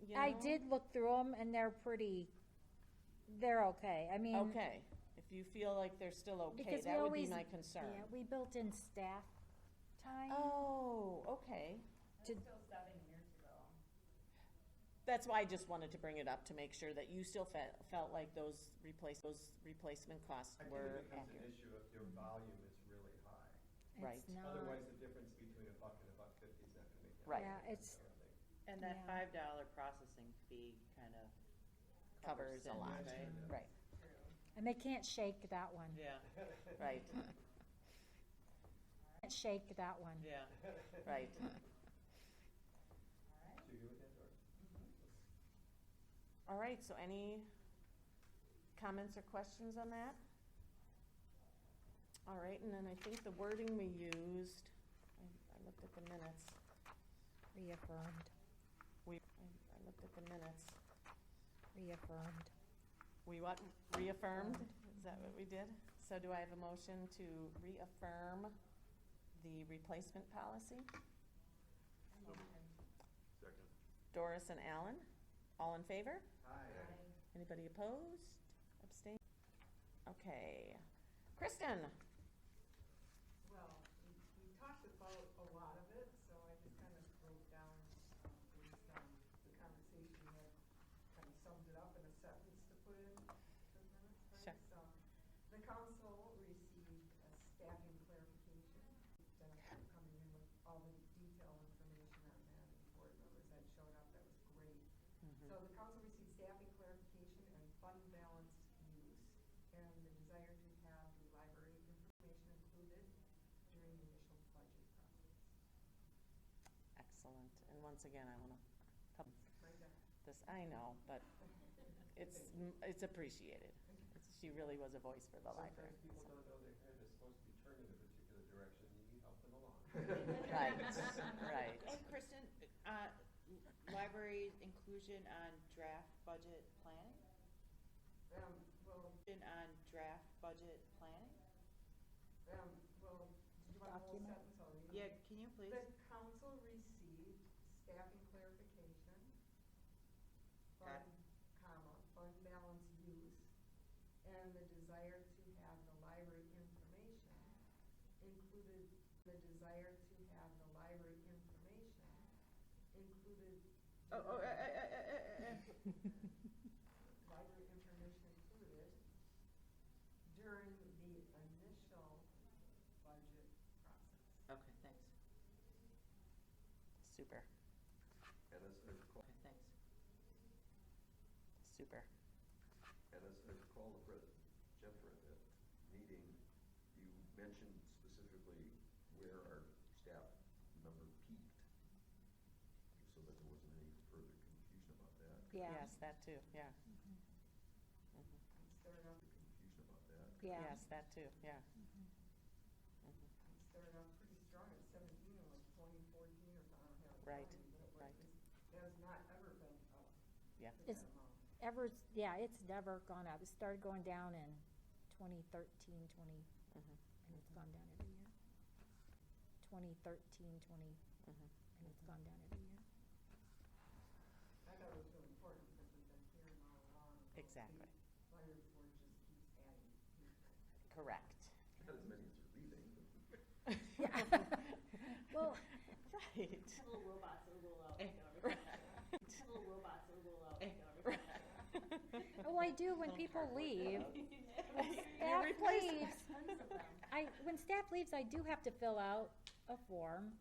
you I know? did look through them and they're okay. I mean. Okay, if you feel like they're still okay, Because we that would be always- my concern. Yeah, we built in staff time. Oh, okay. That's still 7 years ago. That's why I just wanted to bring it up, to make sure that you still felt like those replacement costs I think were it becomes an accurate. issue if your volume is really high. right. It's not. Otherwise, the difference between $1 and $1.50 is not gonna make. Right. Yeah, any it's- difference, I don't think. And that Yeah. $5 processing fee kind of Covers a sins, lot, right? right, And they can't shake that one. Yeah, right, Can't shake that one. yeah. right. So you good with that, Doris? All right, so any comments or questions on that? All right, and then I think the wording we used, I looked at the minutes. Reaffirmed, I looked at the minutes. reaffirmed. We what, reaffirmed? Is that what we did? So do I have a motion to reaffirm the replacement policy? Second. Doris and Alan, all in favor? Hi. Anybody opposed? Abstain? Okay. Kristen? Well, we talked about a lot of it, so I just kind of wrote down, based on the conversation that kind of summed it up in a sentence to put in the minutes, Sure. right? So, the council received a staffing clarification. Jennifer coming in with all the detailed information on that, and board members that showed up, that was great. Mm-hmm. So the council received staffing clarification and fund balance use, and the desire to have the library information included during the initial budget process. Excellent. And once again, I want to Right there. this, I know, but it's appreciated. She really was a voice for the library. Sometimes people don't know their head is supposed to be turned in a particular direction, you need help them along. Right, right. And Kristen, library inclusion on draft budget planning? Well, On draft budget planning? well, did you want the whole Document. sentence? I'll read it. Yeah, can you please? The council received staffing clarification, Got fund, fund balance use, and the desire to have the library information included, library information included. Library information included during the initial budget process. Okay, thanks. Super, And as I recall, Okay, thanks. super. and as I recall, Jennifer, at that meeting, you mentioned specifically where our staff number peaked, so that there wasn't any further confusion about that. Yeah. Yes, that too, yeah. Started off, Confusion about that. Yeah. Yes, that too, yeah. started off pretty strong at 17, and like 2014 or something, I don't have it in Right, front of me, but right. it has not ever been up. Yeah. to It's- that amount. It's never gone up. It started going down in 2013, Mhm, and it's gone down every year. 2013, mhm. and it's gone down every year. I thought it was really important because we've been hearing all along. about Exactly. the library board just keeps adding people. Correct. Not as many as are leaving, but Yeah. Well, Right. Little robots that roll out. do when Little people cardboard leave. cutout. When You staff replace it. leaves, Tons of them. when staff leaves, I do have to fill out a form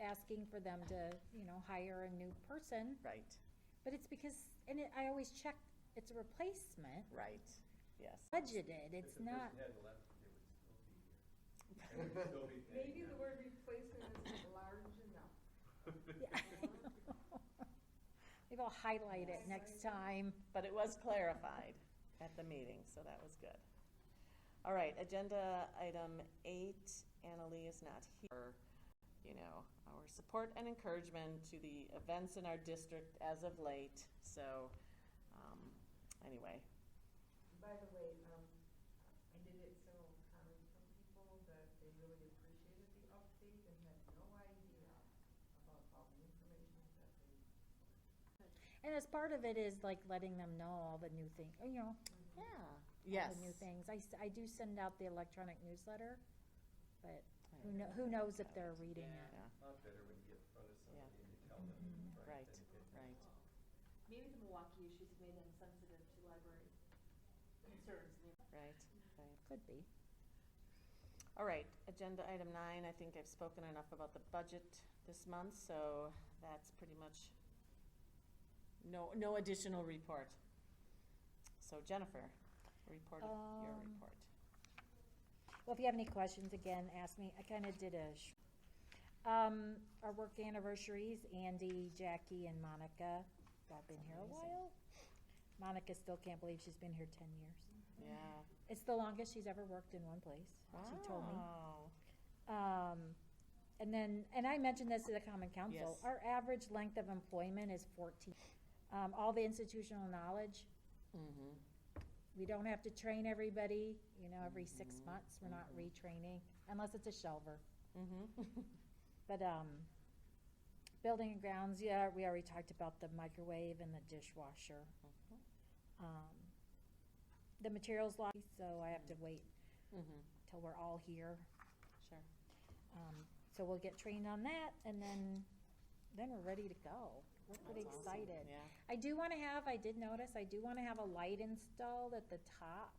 asking for them to, hire a new person. Right, But it's because, I always check, it's a replacement, right, yes. budgeted, If it's the not. person hadn't left, they would still be here. And we'd still be paying Maybe the them. word replacement isn't large enough. Maybe I'll highlight it next time. But it was clarified at the meeting, so that was good. All right, agenda item 8, Annalee is not here. Our support and encouragement to the events in our district as of late, so, anyway. By the way, I did get several comments from people that they really appreciated the update and had no idea about all the information that they. And as part of it is like letting them know all the new things, Yeah, all yes. the new things. I do send out the electronic newsletter, but who knows if they're reading it. Yeah, A lot better when you get in front of somebody and you tell them Right, than if it's- right. Maybe the Milwaukee issues made them sensitive to library concerns. right, right. Could be. All right, agenda item 9, I think I've spoken enough about the budget this month, so that's pretty much no additional report. So Jennifer, report of your report. Well, if you have any questions, again, ask me. I kind of did our work anniversaries, Andy, Jackie, and Monica, have all been here a amazing. while. Monica still can't believe she's been here 10 years. Yeah. It's the longest she's ever worked in one place, she told me. Wow. And I mentioned this to the Common Council. Yes. Our average length of employment is 14. All the institutional knowledge, Mm-hmm. we don't have to train everybody, every 6 Mhm. months. We're not Mhm. retraining, unless it's a shelver. Mm-hmm. But, building and grounds, yeah, we already talked about the microwave and the dishwasher. The materials lot, so I have to wait Mm-hmm. till we're all here. Sure. So we'll get trained on that, and then we're ready to go. We're pretty That's awesome. excited. Yeah. I did notice, I do wanna have a light installed at the top,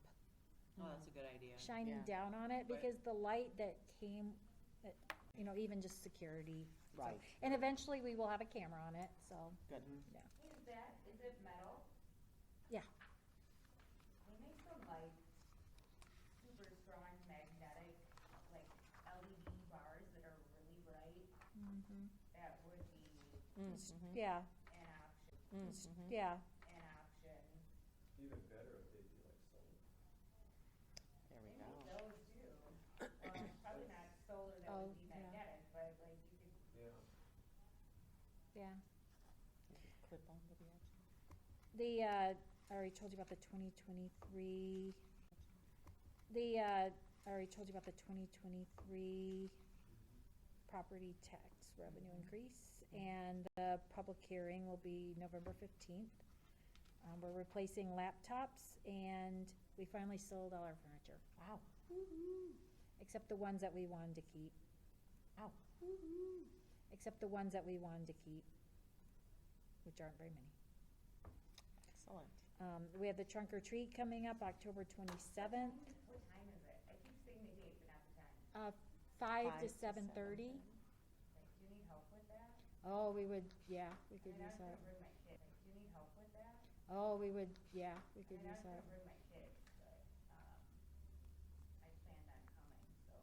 Oh, that's a good idea. shining Yeah. down on it, Right. because the light that came, even just security. So- Right. And eventually, we will have a camera on it, so, Good. yeah. Is it metal? Yeah. They make some like super strong magnetic, like LED bars that are really bright. That would be Mm-hmm. Yeah, an option, Mm-hmm. yeah. an option. Even better if they do like solar. There we They go. make those too. Well, it's probably not solar that Oh, would be yeah. magnetic, but like you could, Yeah. Yeah. Clip on to the edge. I already told you about the 2023, I already told you about the 2023 property tax revenue increase, and the public hearing will be November 15th. We're replacing laptops, and we finally sold all our furniture, Wow. except the ones that we wanted to keep. Wow. Except the ones that we wanted to keep, which aren't very many. Excellent. We have the trunk or treat coming up October 27th, what time is it? I keep saying the date, but not the time. 5 to 7:30. 7:30. Like, do you need help with that? Oh, we could I use mean, I was that. gonna bring my kid, like, do you need help with that? Oh, we could I use mean, I was that. gonna bring my kids, but, I planned on coming, so.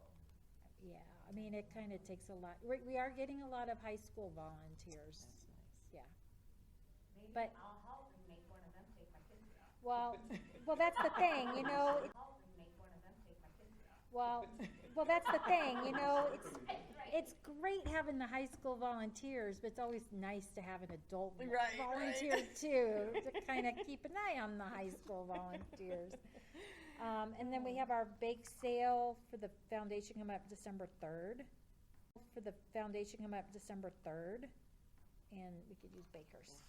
Yeah, I mean, it kind of takes a lot. We are getting a lot of high school volunteers. That's nice. Yeah. Maybe But- I'll help and make one of them take my kids out. Well, that's the thing, I'll help and make one of them take my kids out. well, that's the thing, it's great having the high school volunteers, but it's always nice to have an adult Right, volunteer right. too, to kind of keep an eye on the high school volunteers. And then we have our bake sale for the foundation coming up December 3rd. And we could use bakers.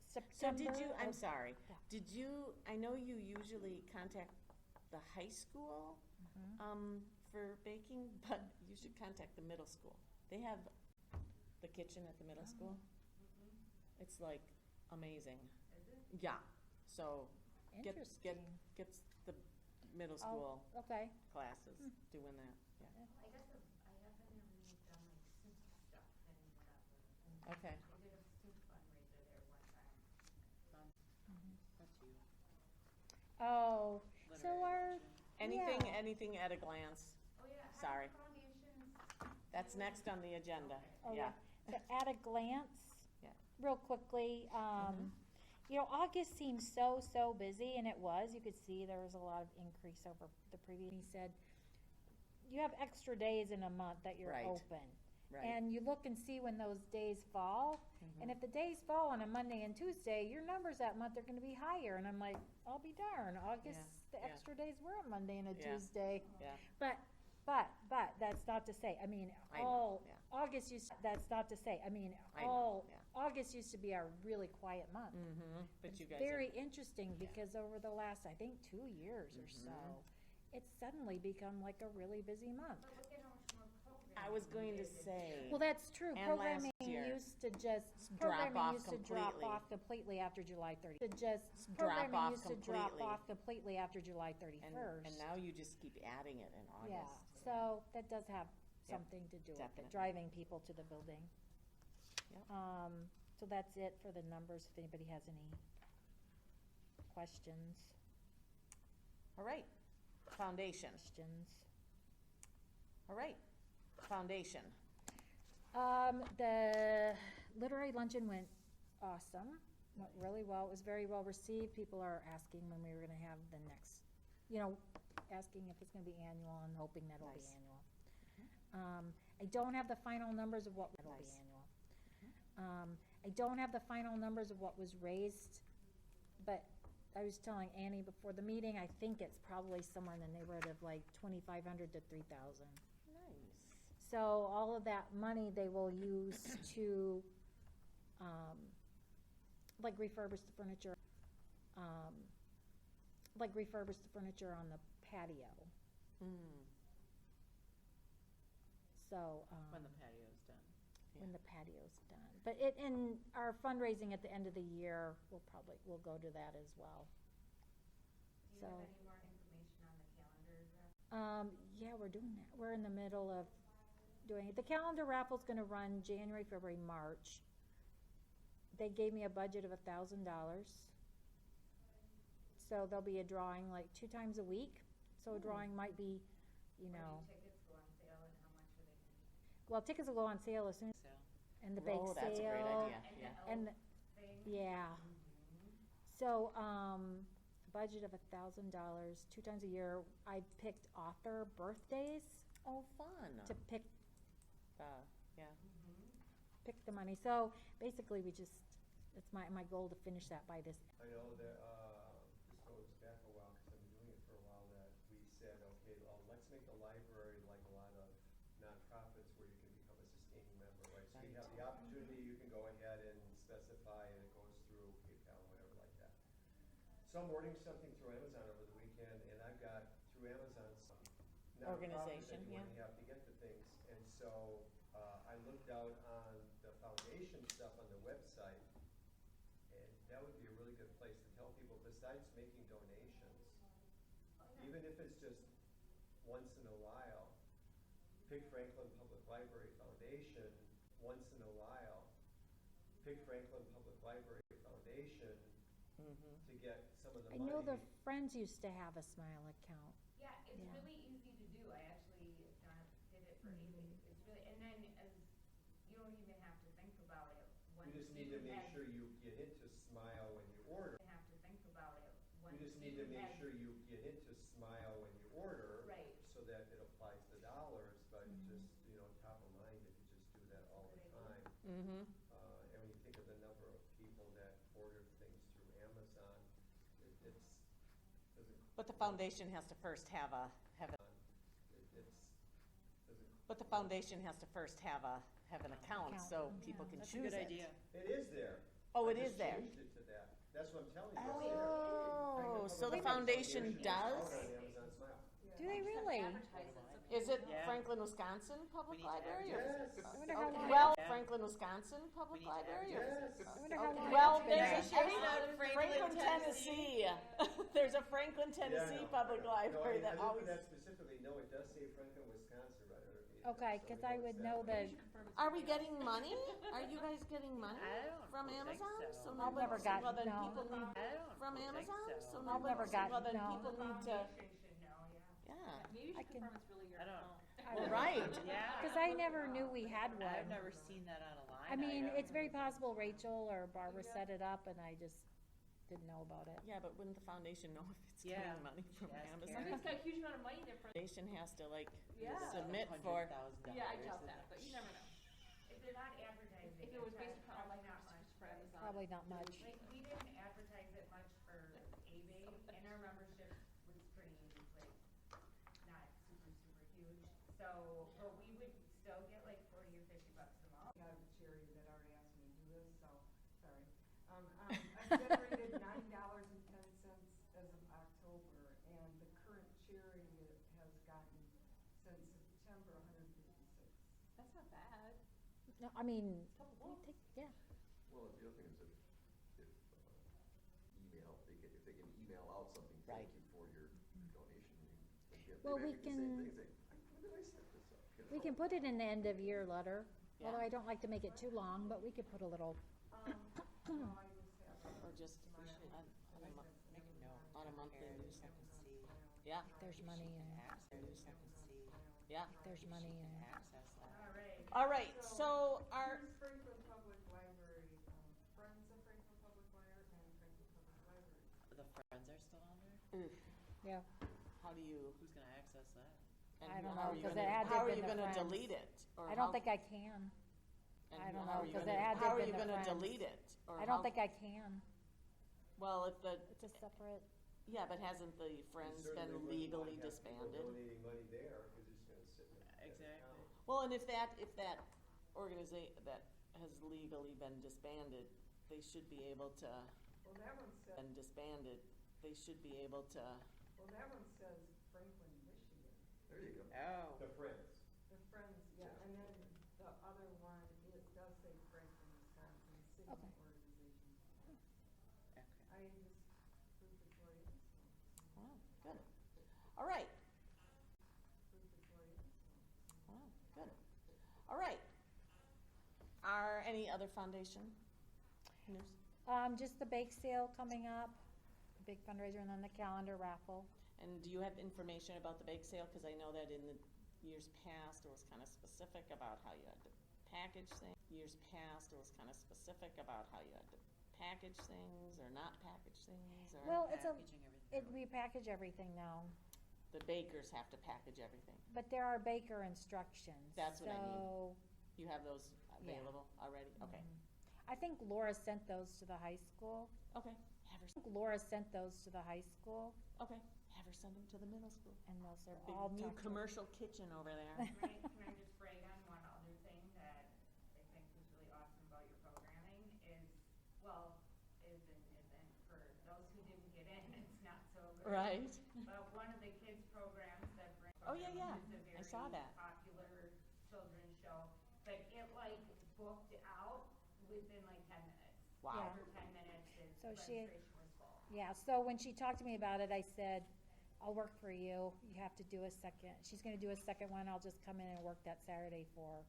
So September. did you, I'm oh, sorry, Yeah. did you, I know you usually contact the high school, Mhm. for baking, but you should contact the middle school. They have the kitchen at the middle school. It's like amazing. Is it? Yeah, so Interesting. gets the middle Oh, school okay. classes doing that, yeah. I guess I haven't ever really done like soup stuff and whatever. Okay. I did a soup fundraiser there one time. That's you. Oh, so our, Anything, Yeah. anything at a glance, Oh, yeah. Sorry. Foundations. that's next on the agenda, oh, yeah. yeah. So at a glance, Yeah. real quickly, Mhm. you know, August seemed so busy, and it was. You could see there was a lot of increase over the previous. He said, you have extra days in a month that you're Right. open. Right. And you look and see when those days fall, and if the days fall on a Monday and Tuesday, your numbers that month are gonna be higher, and I'm like, I'll be darned, August, the yeah. extra days were a Monday and a Yeah. Tuesday. Yeah. But, that's not to say, I mean, I know, all, yeah. August used, that's not to say, I mean, I know, all, yeah. August used to be a really quiet month. Mm-hmm, but you It's guys very are, interesting, because over the last, I think, 2 years or so, Mhm. it's suddenly become like a really busy month. But look at how much more programming. I was going to we did. say. Well, that's true. And Programming last year. used to just, Drop programming off used to drop completely. off completely after July 30th. To just, Drop programming off used to drop completely. off completely after July And, 31st. and now you just keep adding it in August. Yeah, so that does have Yep, something to do with definitely. it, driving people to the building. Yep. So that's it for the numbers, if anybody has any questions. All right, foundation, all right, foundation. The literary luncheon went awesome, went really well, it was very well received. People are asking when we were gonna have the next, asking if it's gonna be annual and hoping that it'll be Nice. annual. I don't have the final numbers of what, it'll be Nice. annual. I don't have the final numbers of what was raised, but I was telling Annie before the meeting, I think it's probably somewhere in the neighborhood of like 2,500 to 3,000. Nice. So all of that money they will use to, like refurbish the furniture, on the patio. Mm, So, When the patio's done. when the patio's done. But in our fundraising at the end of the year, we'll go to that as well. Do you have So- any more information on the calendar draft? Yeah, we're doing that. We're in the middle of doing it. The calendar raffle's gonna run January, February, March. They gave me a budget of $1,000. So there'll be a drawing like 2 times a week. So a drawing might be, When do tickets go on sale and how much are they gonna be? well, tickets will go on sale as soon as, So, and the bake sale. Oh, that's a great idea, And yeah. the And elf thing? Yeah. So, a budget of $1,000, 2 times a year. I picked author birthdays Oh, fun. to pick Yeah, the money. So basically, it's my goal to finish that by this. I know that, this goes back a while, because I've been doing it for a while, that we said, okay, let's make the library like a lot of nonprofits where you can become a sustaining member, right? So you have the opportunity, you can go ahead and specify, and it goes through PayPal, whatever like that. So I'm ordering something through Amazon over the weekend, and I've got, through Amazon, some nonprofits that Organization, you yeah. have to get to things. And so, I looked out on the foundation stuff on the website, and that would be a really good place to tell people, besides making donations, even if it's just once in a while, pick Franklin Public Library Foundation, once in a while, pick Franklin Public Library Foundation mm-hmm. to get some of the I money. know their friends used to have a Smile account. Yeah, it's Yeah. really easy to do. I actually did it for Amy. It's really, and then as, you don't even have to think about it. You just need to make sure you get into Smile when you order. Have to think about it. You just need to make sure you get into Smile when you order. Right. So that it applies the dollars, but just, top of mind, if you just do that all the time. Mm-hmm. And when you think of the number of people that order things through Amazon, it's, doesn't. But the foundation has to first have a, Doesn't. but the foundation has to first have an account, so people can that's a choose good it. idea. It is there. Oh, I it is just there. changed it to that. That's what I'm telling you. It's there. Oh, so the Franklin Public foundation Foundation is does? out on Amazon Smile. Do they really? Advertise it, so Is it Yeah. Franklin, Wisconsin Public We need to Library? or- advertise this. I wonder how Okay, long well, Yeah. Franklin, Wisconsin Public We need to Library? or- advertise Yes. I wonder how Okay, long well, it's been there's there. a Franklin, Tennessee. There's a Franklin, Tennessee Public Library No, that I always. looked at that specifically, no, it does say Franklin, Wisconsin right underneath it, Okay, so 'cause we I it's would that know way. that- Are we getting money? Are you guys getting money I don't from think Amazon? so. So I've nobody- never gotten- well, then no. people need I don't from think Amazon. so. I've never gotten- Well, then no. people need to. Foundation should know, yeah. Yeah. Maybe you I should can- confirm it's really your I don't- account. Well, right. Yeah. Cause I never knew we had one. I've never seen that on a line I mean, item. it's very possible Rachel or Barbara set it up and I just didn't know about it. Yeah, but wouldn't the foundation know if it's Yeah. getting money from Yes, Amazon? Karen. It's got a huge amount of money there for. Foundation has to like Yeah. submit for. $100,000 Yeah, I doubt in that, but you never know. If they're not advertising. If it was that's based upon probably online not usage much, for right? Amazon. Probably not much. Like, we didn't advertise it much for ABAE, and our membership was pretty, like, not super, super huge. So, but we would still get like $40 or $50 a month. I have a charity that already asked me to do this, so, sorry. I've generated $9.10 as of October, and the current charity has gotten, since September, 156. That's not bad. No, I mean, we take, yeah. Well, the other thing is if email, if they can email out something, Right. thank you for your donation, they get, Well, they we make the same can- thing, say, when did I set this up? You We know? can put it in the end of year letter, Yeah. although I don't like to make it too long, but we could put a little, No, I just have. Or just We should on a make month, a note. on a monthly Karen, newsletter. and see. Yeah, there's money in, Access, and see. yeah. there's money in. Access that. All right. All right, so our, Here's Franklin Public Library, Friends of Franklin Public Library and Franklin Public Library. The friends are still on there? oof, Yeah, how do you? Who's gonna access that? and I don't how know, are you 'cause gonna- it had to How have are been you the gonna friends. delete it? Or I don't how- think I can. and I don't how know, are you 'cause gonna- it had to How have are been you the gonna friends. delete it? Or I don't how- think I can. Well, if the, It's a separate, yeah, but hasn't the You Friends certainly been wouldn't legally want to have people disbanded? donating money there, cause it's gonna sit in that Exactly. account. Well, and if that organization, that has legally been disbanded, they should be able to, Well, that one says, been disbanded, they should be able to, well, that one says Franklin, Michigan. There you go. Oh. The Friends. The Friends, yeah, and then the other one, it does say Franklin, Wisconsin, city Okay. organization. Okay. I just proved it for you, so. wow, good. All right, Proved it for you, so. wow, good. All right. Are any other foundation news? just the bake sale coming up, the big fundraiser, and then the calendar raffle. And do you have information about the bake sale? Cause I know that in the years past, it was kinda specific about how you had to package things. Years past, it was kinda specific about how you had to package things or not package things or. Well, it's a, Packaging everything. we package everything now, The bakers have to package everything. but there are baker instructions. That's what I mean. So, You have those Yeah. available already? Okay, I think Laura sent those to the high school. okay. Have her, I think Laura sent those to the high school, okay, have her send them to the middle school. and those are Big all new tucked away. commercial kitchen over there. Can I just brag on one other thing that I think was really awesome about your programming is, well, isn't, for those who didn't get in, it's not so good. Right? But one of the kids' programs that brings. Oh, yeah, yeah. Is a I saw very that. popular children's show, but it like booked out within like 10 minutes. Wow. After 10 minutes, So its she- registration was full. Yeah, so when she talked to me about it, I said, I'll work for you, you have to do a second, she's gonna do a second one, I'll just come in and work that Saturday for her.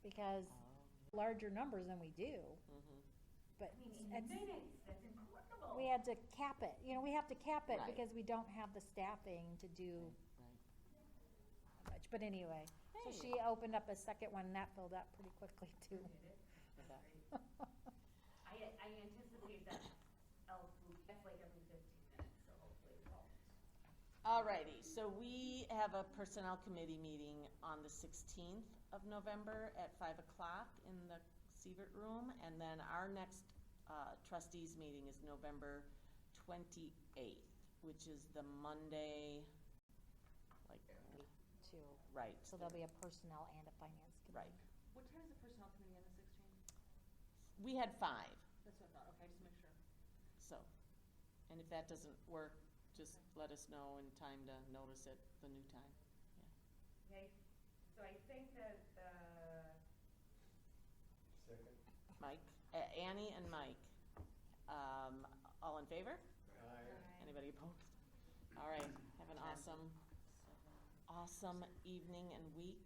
Because larger numbers than we do, Mhm. but I mean, in it's, minutes, that's incredible. we had to cap it, we have to cap it Right. because we don't have the staffing to do Right. much, but anyway. So Hey. she opened up a second one, and that filled up pretty quickly too. Did it? With that. I anticipate that else will, that's like every 15 minutes, so hopefully it won't. Alrighty, so we have a personnel committee meeting on the 16th of November at 5 o'clock in the Sievert Room, and then our next trustees meeting is November 28th, which is the Monday, like, Too. right. So there'll be a personnel and a finance committee. Right. What time is the personnel committee on the 16th? We had 5, That's what I thought, okay, just make sure. so, and if that doesn't work, just let us know in time to notice it, the new time. Okay, Mike, Annie and Mike. All in favor? Anybody opposed? All right, have an awesome evening and week.